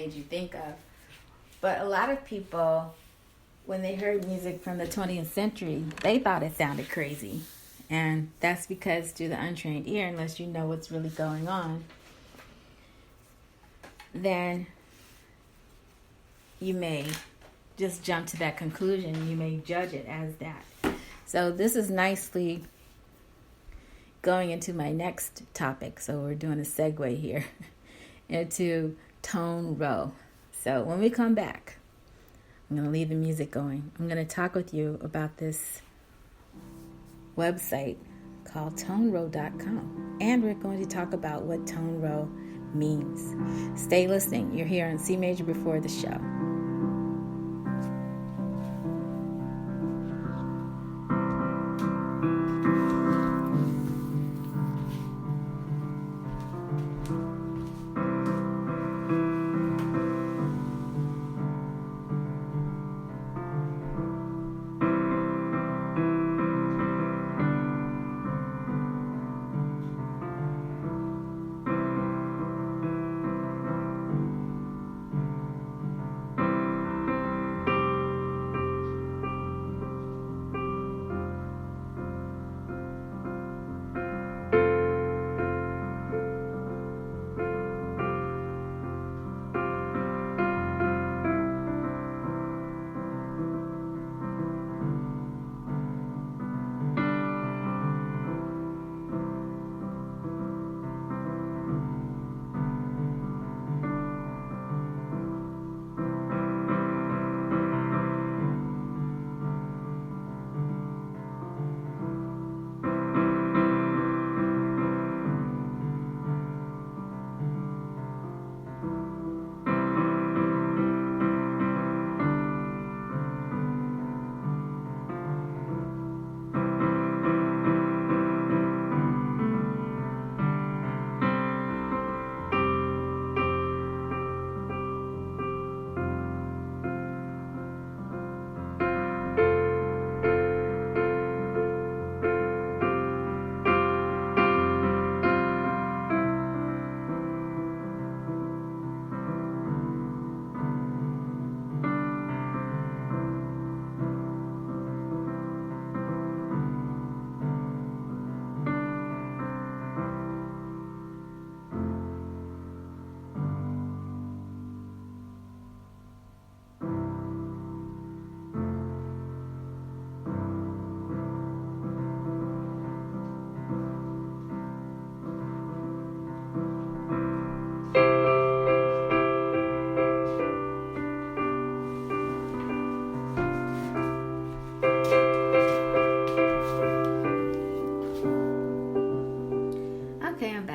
made you think of. But a lot of people, when they heard music from the 20th century, they thought it sounded crazy. And that's because to the untrained ear, unless you know what's really going on, then you may just jump to that conclusion. You may judge it as that. So this is nicely going into my next topic. So we're doing a segue here into tone row. So when we come back, I'm going to leave the music going. I'm going to talk with you about this website called tonerow.com. And we're going to talk about what tone row means. Stay listening. You're here on CMajor before the show.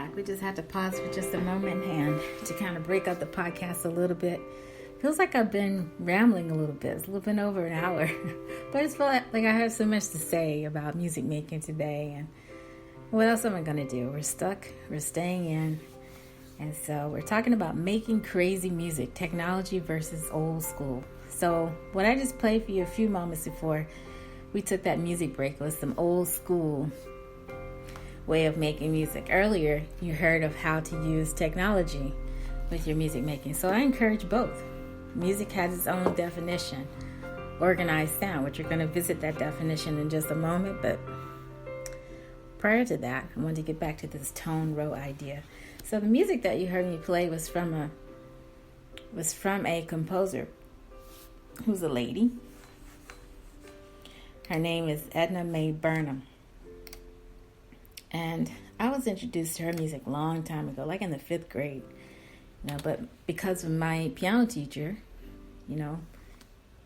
back. We just had to pause for just a moment and to kind of break up the podcast a little bit. Feels like I've been rambling a little bit. It's a little bit over an hour. But I just feel like I have so much to say about music making today. And what else am I going to do? We're stuck. We're staying in. And so we're talking about making crazy music, technology versus old school. So what I just played for you a few moments before we took that music break was some old school way of making music. Earlier, you heard of how to use technology with your music making. So I encourage both. Music has its own definition, organized sound, which you're going to visit that definition in just a moment. But prior to that, I wanted to get back to this tone row idea. So the music that you heard me play was from a composer who's a lady. Her name is Edna Mae Burnham. And I was introduced to her music a long time ago, like in the 5th grade. But because of my piano teacher,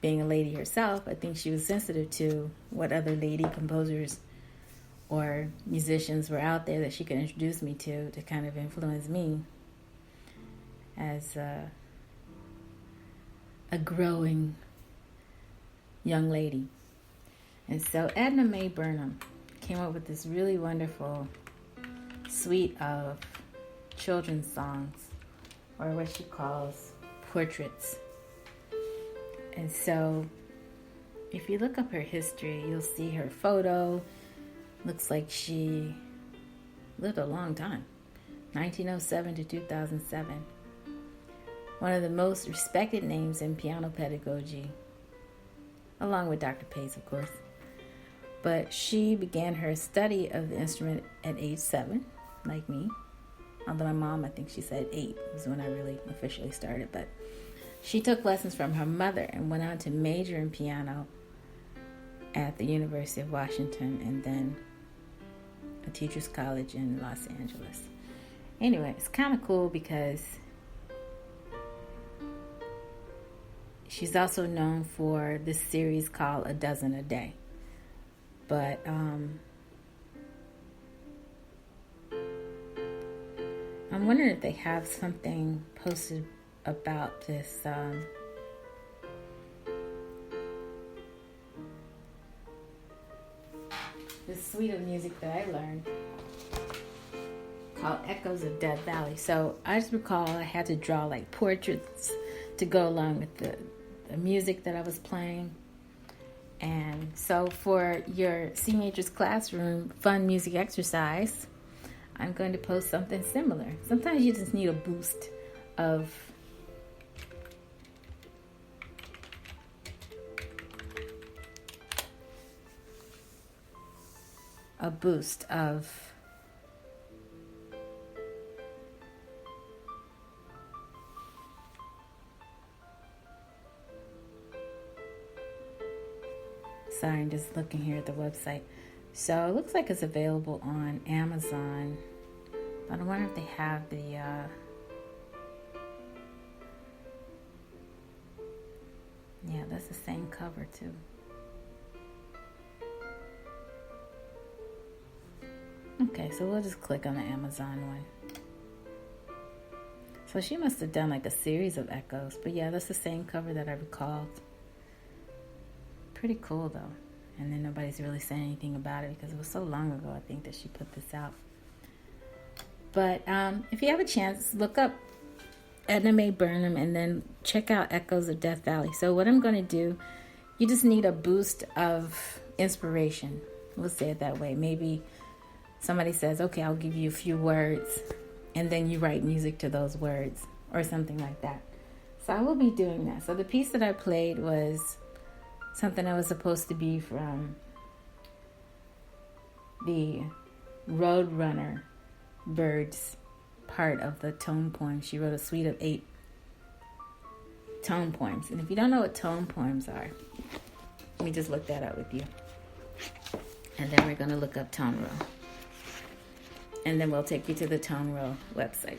being a lady herself, I think she was sensitive to what other lady composers or musicians were out there that she could introduce me to kind of influence me as a growing young lady. And so Edna Mae Burnham came up with this really wonderful suite of children's songs, or what she calls portraits. And so if you look up her history, you'll see her photo. Looks like she lived a long time, 1907 to 2007. One of the most respected names in piano pedagogy, along with Dr. Pace, of course. But she began her study of the instrument at age 7, like me. Although my mom, I think she said 8 was when I really officially started. But she took lessons from her mother and went on to major in piano at the University of Washington and then a teacher's college in Los Angeles. Anyway, it's kind of cool because she's also known for this series called A Dozen a Day. But I'm wondering if they have something posted about this this suite of music that I learned called Echoes of Death Valley. So I just recall I had to draw like portraits to go along with the music that I was playing. And so for your CMajor's classroom fun music exercise, I'm going to post something similar. Sometimes you just need a boost of sorry, I'm just looking here at the website. So it looks like it's available on Amazon. But I wonder if they have the yeah, that's the same cover too. Okay, so we'll just click on the Amazon one. So she must have done like a series of echoes. But yeah, that's the same cover that I recalled. Pretty cool though. And then nobody's really saying anything about it because it was so long ago, I think, that she put this out. But if you have a chance, look up Edna Mae Burnham and then check out Echoes of Death Valley. So what I'm going to do, you just need a boost of inspiration. We'll say it that way. Maybe somebody says, okay, I'll give you a few words, and then you write music to those words or something like that. So I will be doing that. So the piece that I played was something that was supposed to be from the Roadrunner Birds part of the tone poem. She wrote a suite of 8 tone poems. And if you don't know what tone poems are, let me just look that up with you. And then we're going to look up tone row. And then we'll take you to the tone row website.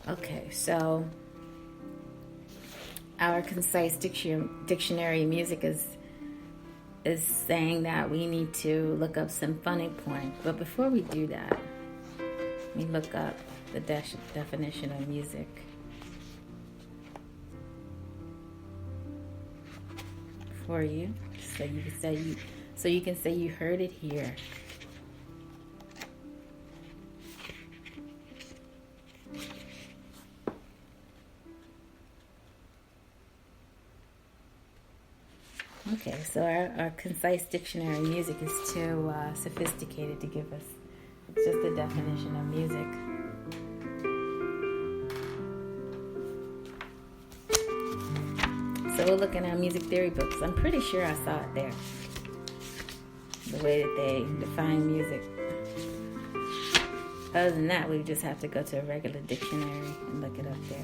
Okay, so our concise dictionary music is saying that we need to look up symphonic points. But before we do that, we look up the definition of music for you, so you can say you heard it here. Okay, so our concise dictionary of music is too sophisticated to give us. It's just a definition of music. So we'll look in our music theory books. I'm pretty sure I saw it there. The way that they define music. Other than that, we just have to go to a regular dictionary and look it up there.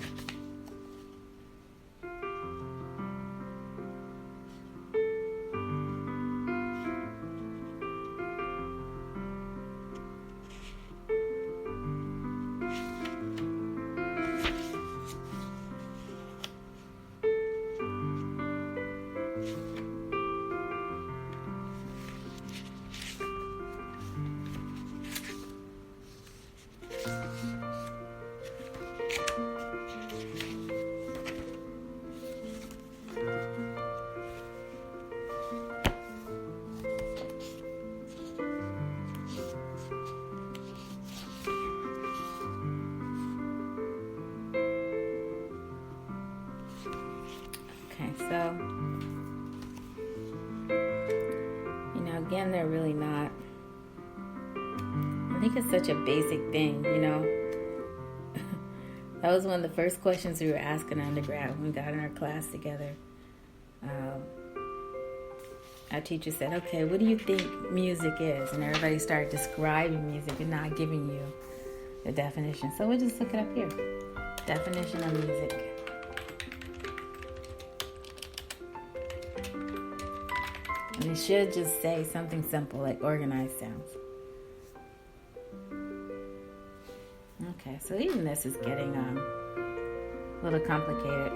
Okay, so, again, they're really not. I think it's such a basic thing, That was one of the first questions we were asking undergrad when we got in our class together. Our teacher said, okay, what do you think music is? And everybody started describing music and not giving you the definition. So we'll just look it up here. Definition of music. And it should just say something simple like organized sounds. Okay, so even this is getting a little complicated.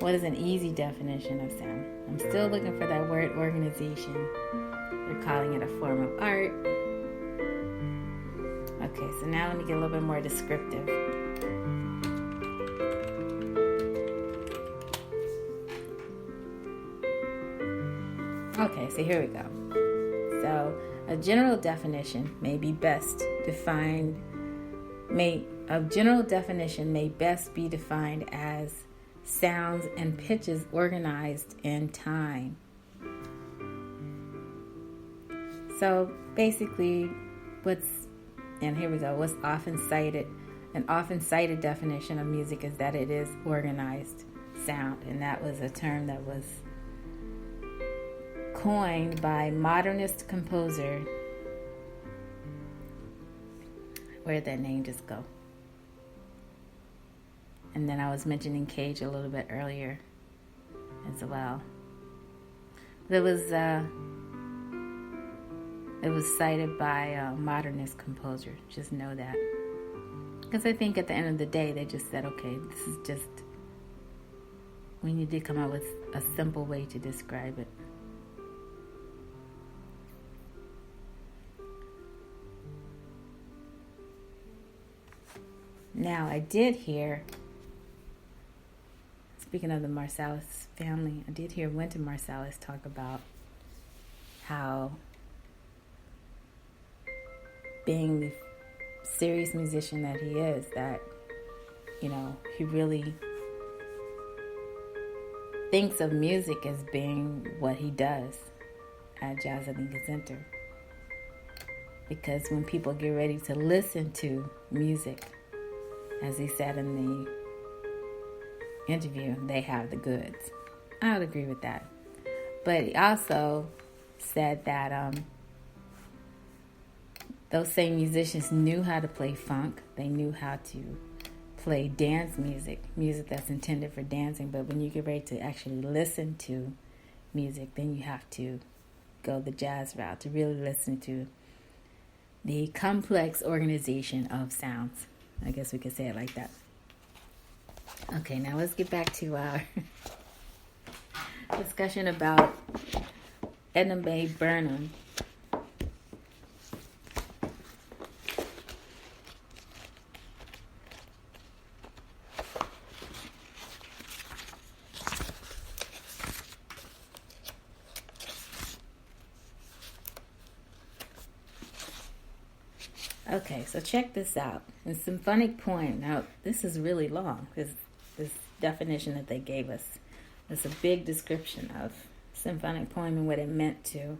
What is an easy definition of sound? I'm still looking for that word organization. They're calling it a form of art. Okay, so now let me get a little bit more descriptive. Okay, so here we go. So a general definition may best be defined as sounds and pitches organized in time. So basically what's often cited, an often cited definition of music is that it is organized sound, and that was a term that was coined by modernist composer. Where'd that name just go? And then I was mentioning Cage a little bit earlier as well. It was cited by a modernist composer. Just know that. Because I think at the end of the day, they just said, okay, this is just, we need to come up with a simple way to describe it. Now, I did hear, speaking of the Marsalis family, I did hear Wynton Marsalis talk about how being the serious musician that he is, that, he really thinks of music as being what he does at Jazz at Lincoln Center. Because when people get ready to listen to music, as he said in the interview, they have the goods. I would agree with that. But he also said that those same musicians knew how to play funk. They knew how to play dance music that's intended for dancing. But when you get ready to actually listen to music, then you have to go the jazz route to really listen to the complex organization of sounds. I guess we could say it like that. Okay, now let's get back to our discussion about Edna Mae Burnham. Okay, so check this out. A symphonic poem. Now, this is really long, because this definition that they gave us is a big description of symphonic poem and what it meant to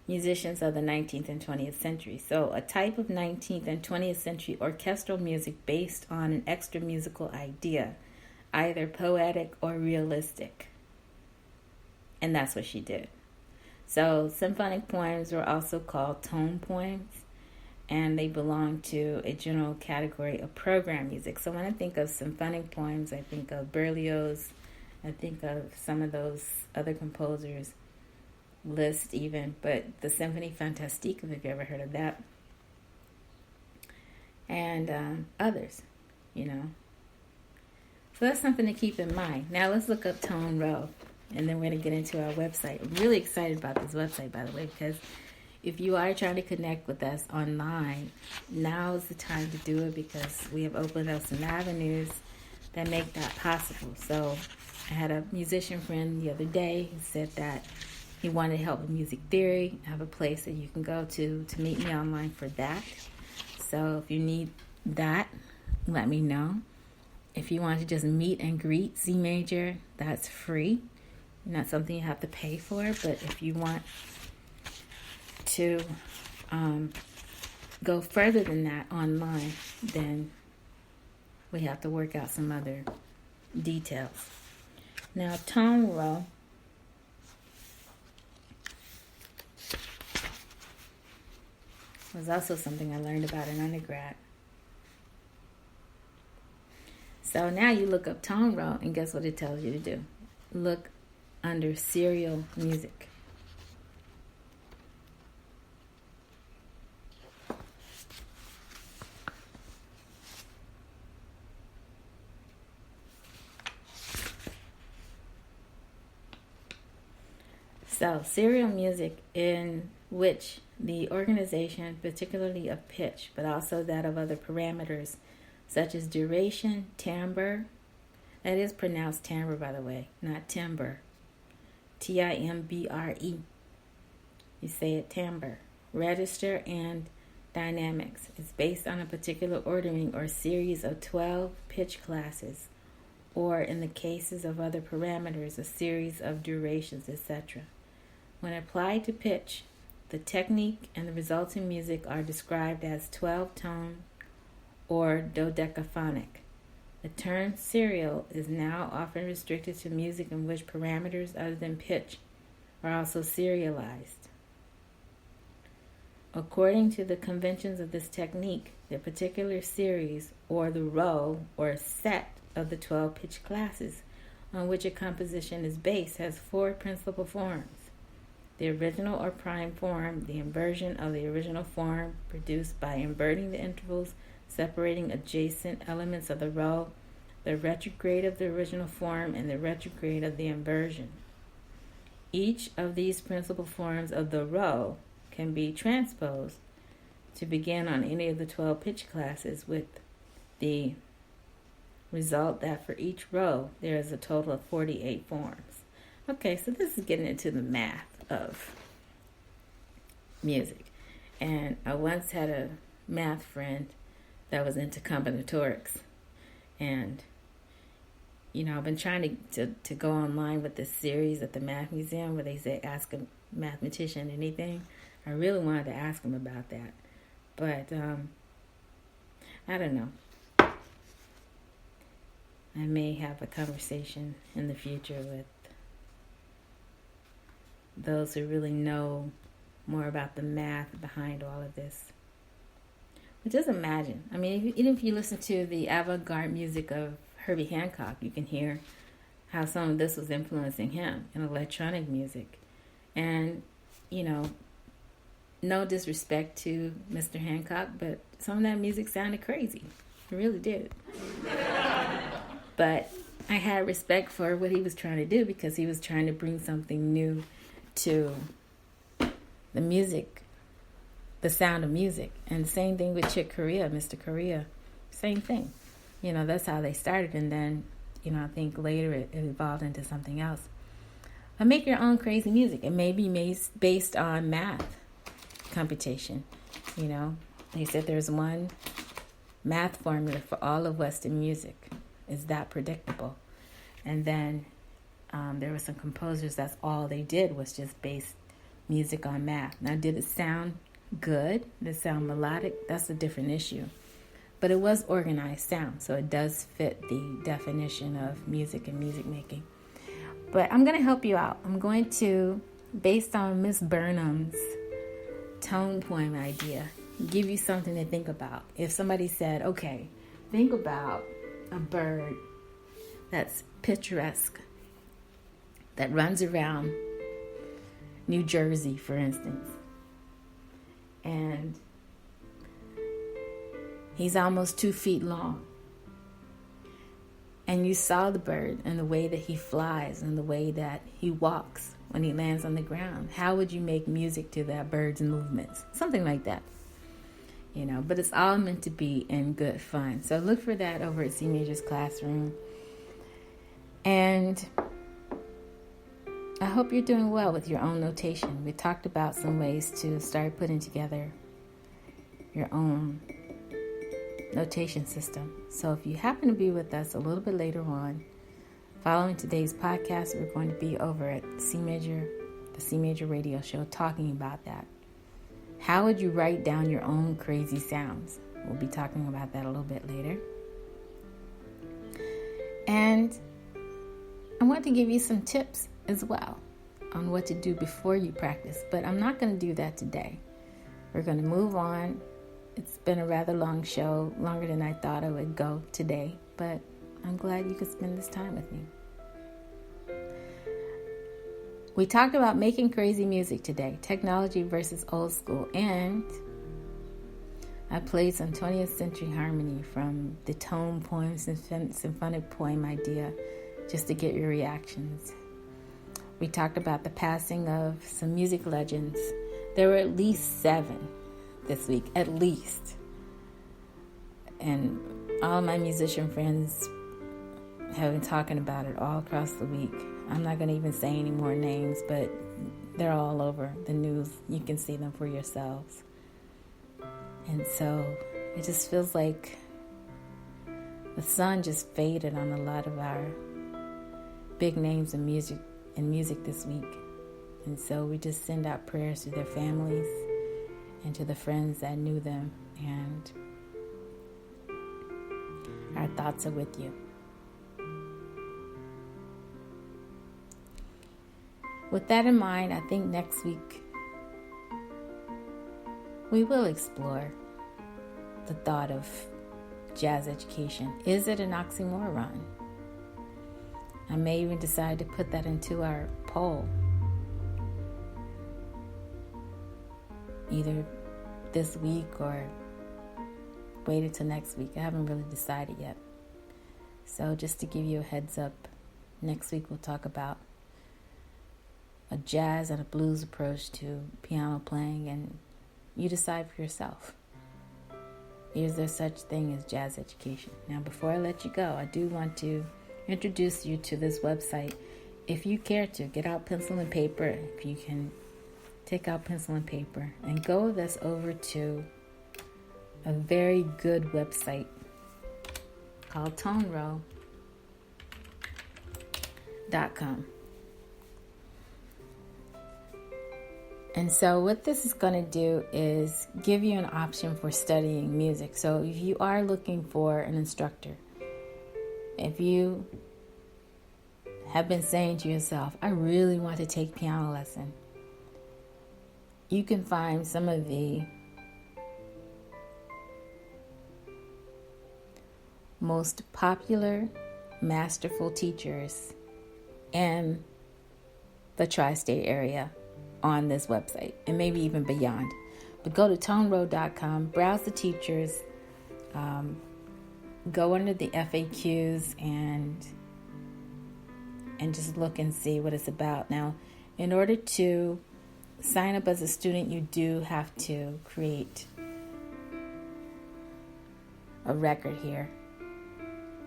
musicians of the 19th and 20th century. So, a type of 19th and 20th century orchestral music based on an extra musical idea, either poetic or realistic. And that's what she did. So symphonic poems were also called tone poems, and they belong to a general category of program music. So when I think of symphonic poems, I think of Berlioz, I think of some of those other composers, Liszt even, but the Symphonie Fantastique, if you ever heard of that, and others, you know. So that's something to keep in mind. Now let's look up tone row. And then we're going to get into our website. I'm really excited about this website, by the way, because if you are trying to connect with us online, now is the time to do it, because we have opened up some avenues that make that possible. So I had a musician friend the other day who said that he wanted help with music theory. I have a place that you can go to meet me online for that. So if you need that, let me know. If you want to just meet and greet CMajor, that's free. Not something you have to pay for, but if you want to go further than that online, then we have to work out some other details. Now, tone row was also something I learned about in undergrad. So now you look up tone row, and guess what it tells you to do? Look under serial music. So, serial music, in which the organization, particularly of pitch, but also that of other parameters, such as duration, timbre, that is pronounced timbre, by the way, not timbre, Timbre. You say it timbre. Register and dynamics. It's based on a particular ordering or series of 12 pitch classes, or in the cases of other parameters, a series of durations, etc. When applied to pitch, the technique and the resulting music are described as 12-tone or dodecaphonic. The term serial is now often restricted to music in which parameters other than pitch are also serialized. According to the conventions of this technique, the particular series, or the row or set of the 12 pitch classes on which a composition is based, has 4 principal forms: the original or prime form, the inversion of the original form produced by inverting the intervals separating adjacent elements of the row, the retrograde of the original form, and the retrograde of the inversion. Each of these principal forms of the row can be transposed to begin on any of the 12 pitch classes, with the result that for each row there is a total of 48 forms. Okay, so this is getting into the math of music. And I once had a math friend that was into combinatorics. And, you know, I've been trying to go online with this series at the Math Museum where they say, ask a mathematician anything. I really wanted to ask him about that. But, I don't know. I may have a conversation in the future with those who really know more about the math behind all of this. But just imagine, I mean, even if you listen to the avant-garde music of Herbie Hancock, you can hear how some of this was influencing him in electronic music. And, you know, no disrespect to Mr. Hancock, but some of that music sounded crazy. It really did. But I had respect for what he was trying to do because he was trying to bring something new to the music, the sound of music. And the same thing with Chick Corea, Mr. Corea. Same thing. That's how they started. And then, I think later it evolved into something else. But make your own crazy music. It may be based on math computation. They said there's one math formula for all of Western music. It's that predictable. And then there were some composers that's all they did was just base music on math. Now, did it sound good? Did it sound melodic? That's a different issue. But it was organized sound, so it does fit the definition of music and music making. But I'm going to help you out. I'm going to, based on Miss Burnham's tone poem idea, give you something to think about. If somebody said, okay, think about a bird that's picturesque, that runs around New Jersey, for instance, and he's almost 2 feet long. And you saw the bird and the way that he flies and the way that he walks when he lands on the ground. How would you make music to that bird's movements? Something like that. But it's all meant to be in good fun. So look for that over at CMajor's classroom. And I hope you're doing well with your own notation. We talked about some ways to start putting together your own notation system. So if you happen to be with us a little bit later on, following today's podcast, we're going to be over at CMajor, the CMajor radio show, talking about that. How would you write down your own crazy sounds? We'll be talking about that a little bit later. And I want to give you some tips as well on what to do before you practice, but I'm not going to do that today. We're going to move on. It's been a rather long show, longer than I thought it would go today, but I'm glad you could spend this time with me. We talked about making crazy music today, technology versus old school, and I played some 20th century harmony from the tone poem, symphonic poem idea, just to get your reactions. We talked about the passing of some music legends. There were at least 7 this week, at least. And all my musician friends have been talking about it all across the week. I'm not going to even say any more names, but they're all over the news. You can see them for yourselves. And so it just feels like the sun just faded on a lot of our big names in music this week. And so we just send out prayers to their families and to the friends that knew them, and our thoughts are with you. With that in mind, I think next week we will explore the thought of jazz education. Is it an oxymoron? I may even decide to put that into our poll, either this week or wait until next week. I haven't really decided yet. So just to give you a heads up, next week we'll talk about a jazz and a blues approach to piano playing, and you decide for yourself. Is there such thing as jazz education? Now, before I let you go, I do want to introduce you to this website. If you care to, get out pencil and paper. If you can take out pencil and paper and go with us over to a very good website called tonerow.com. And so what this is going to do is give you an option for studying music. So if you are looking for an instructor, if you have been saying to yourself, I really want to take piano lesson, you can find some of the most popular, masterful teachers in the tri-state area on this website, and maybe even beyond. But go to toneroad.com, browse the teachers, go under the FAQs and just look and see what it's about. Now, in order to sign up as a student, you do have to create a record here,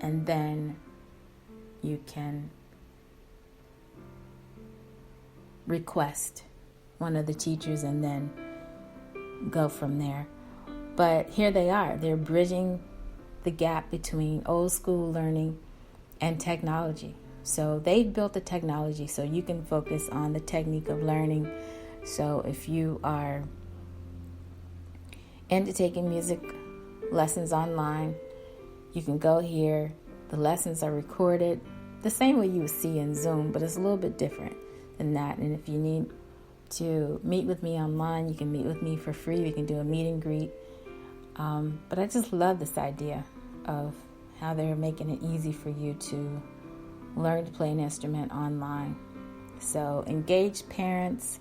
and then you can request one of the teachers and then go from there. But here they are. They're bridging the gap between old school learning and technology. So they've built the technology so you can focus on the technique of learning. So if you are into taking music lessons online, you can go here. The lessons are recorded the same way you would see in Zoom, but it's a little bit different than that. And if you need to meet with me online, you can meet with me for free. We can do a meet and greet. But I just love this idea of how they're making it easy for you to learn to play an instrument online. So engaged parents,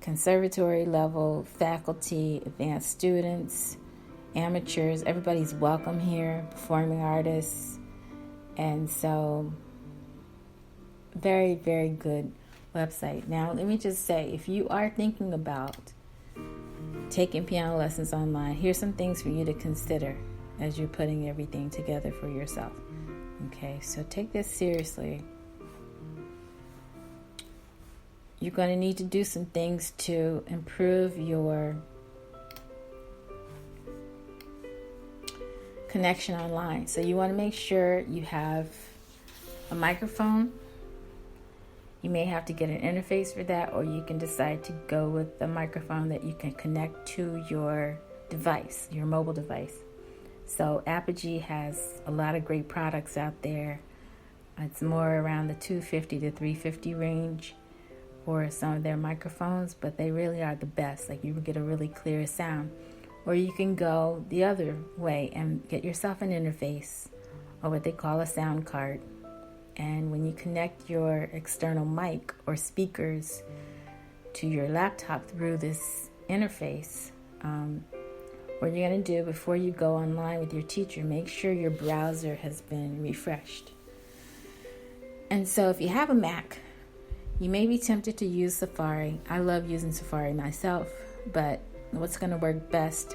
conservatory level faculty, advanced students, amateurs, everybody's welcome here, performing artists. And so very, very good website. Now, let me just say, if you are thinking about taking piano lessons online, here's some things for you to consider as you're putting everything together for yourself. Okay, so take this seriously. You're going to need to do some things to improve your connection online. So you want to make sure you have a microphone. You may have to get an interface for that, or you can decide to go with the microphone that you can connect to your device, your mobile device. So Apogee has a lot of great products out there. It's more around the $250 to $350 range for some of their microphones, but they really are the best. Like, you can get a really clear sound. Or you can go the other way and get yourself an interface, or what they call a sound card. And when you connect your external mic or speakers to your laptop through this interface, what you're going to do before you go online with your teacher, make sure your browser has been refreshed. And so if you have a Mac, you may be tempted to use Safari. I love using Safari myself, but what's going to work best,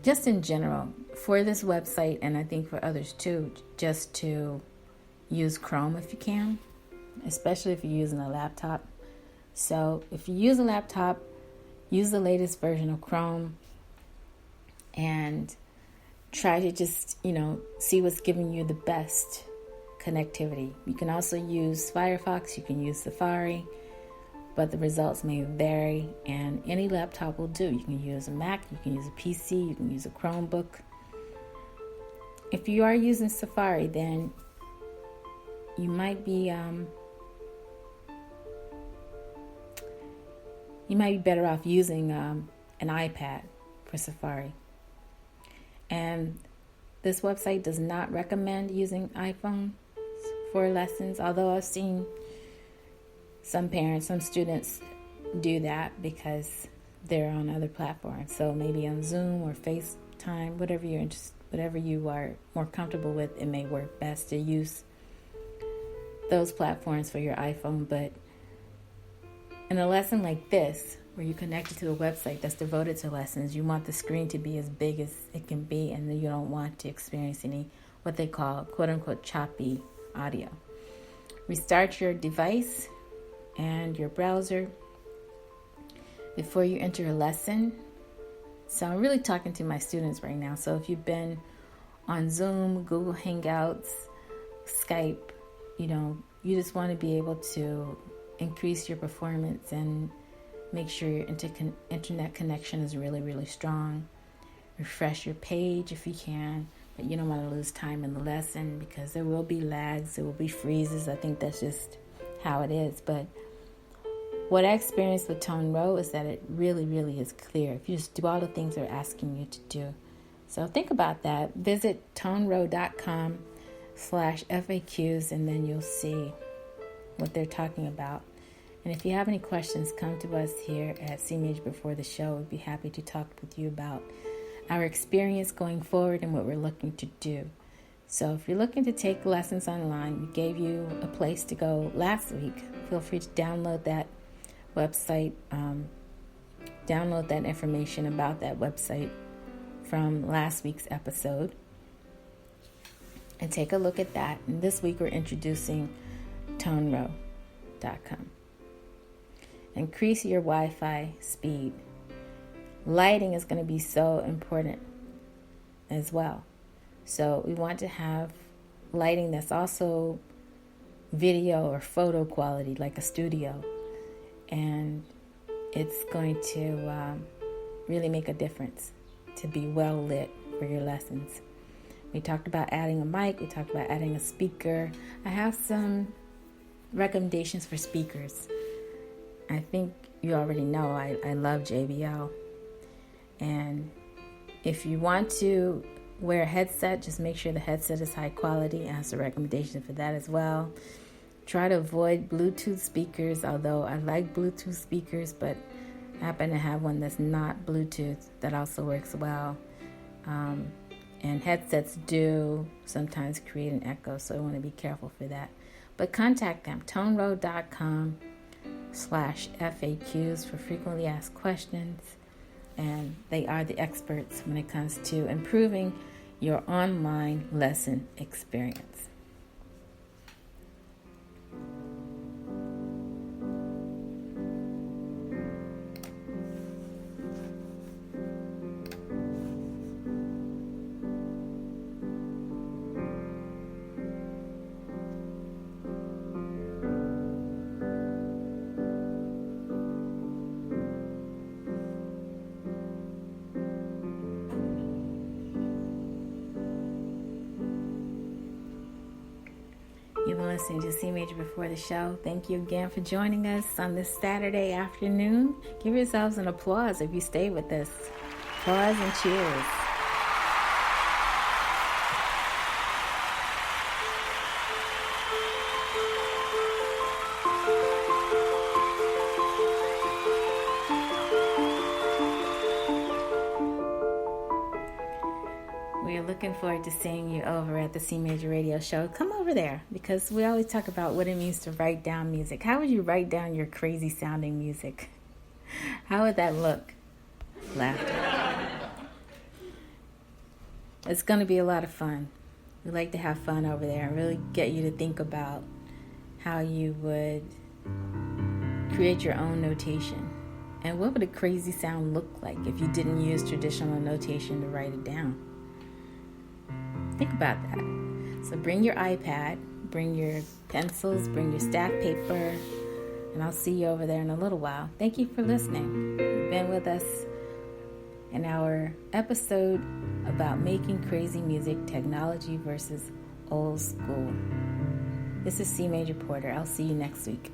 just in general, for this website, and I think for others too, just to use Chrome if you can, especially if you're using a laptop. So if you use a laptop, use the latest version of Chrome and try to just, see what's giving you the best connectivity. You can also use Firefox, you can use Safari, but the results may vary, and any laptop will do. You can use a Mac, you can use a PC, you can use a Chromebook. If you are using Safari, then you might be better off using an iPad for Safari. And this website does not recommend using iPhone for lessons, although I've seen some parents, some students do that because they're on other platforms. So maybe on Zoom or FaceTime, whatever you are more comfortable with, it may work best to use those platforms for your iPhone. But in a lesson like this, where you connect it to a website that's devoted to lessons, you want the screen to be as big as it can be, and then you don't want to experience any what they call quote-unquote choppy audio. Restart your device and your browser before you enter a lesson. So I'm really talking to my students right now. So if you've been on Zoom, Google Hangouts, Skype, you just want to be able to increase your performance and make sure your internet connection is really, really strong. Refresh your page if you can, but you don't want to lose time in the lesson because there will be lags, there will be freezes. I think that's just how it is. But what I experienced with Tone Row is that it really, really is clear if you just do all the things they're asking you to do. So think about that. Visit tonerow.com/FAQs, and then you'll see what they're talking about. And if you have any questions, come to us here at CMajor before the show. We'd be happy to talk with you about our experience going forward and what we're looking to do. So if you're looking to take lessons online, we gave you a place to go last week. Feel free to download that website, download that information about that website from last week's episode and take a look at that. And this week we're introducing tonero.com. Increase your Wi-Fi speed. Lighting is going to be so important as well. So we want to have lighting that's also video or photo quality, like a studio. And it's going to really make a difference to be well lit for your lessons. We talked about adding a mic. We talked about adding a speaker. I have some recommendations for speakers. I think you already know I love JBL. And if you want to wear a headset, just make sure the headset is high quality. I have some recommendations for that as well. Try to avoid Bluetooth speakers, although I like Bluetooth speakers, but I happen to have one that's not Bluetooth that also works well. And headsets do sometimes create an echo, so I want to be careful for that. But contact them, tonero.com/FAQs for frequently asked questions. And they are the experts when it comes to improving your online lesson experience. You've been listening to CMajor before the show. Thank you again for joining us on this Saturday afternoon. Give yourselves an applause if you stay with us. Applause and cheers. We're looking forward to seeing you over at the CMajor Radio Show. Come over there, because we always talk about what it means to write down music. How would you write down your crazy sounding music? How would that look? Laughter. It's going to be a lot of fun. We like to have fun over there and really get you to think about how you would create your own notation. And what would a crazy sound look like if you didn't use traditional notation to write it down? Think about that. So bring your iPad, bring your pencils, bring your staff paper, and I'll see you over there in a little while. Thank you for listening. You've been with us in our episode about making crazy music, technology versus old school. This is CMajor Porter. I'll see you next week.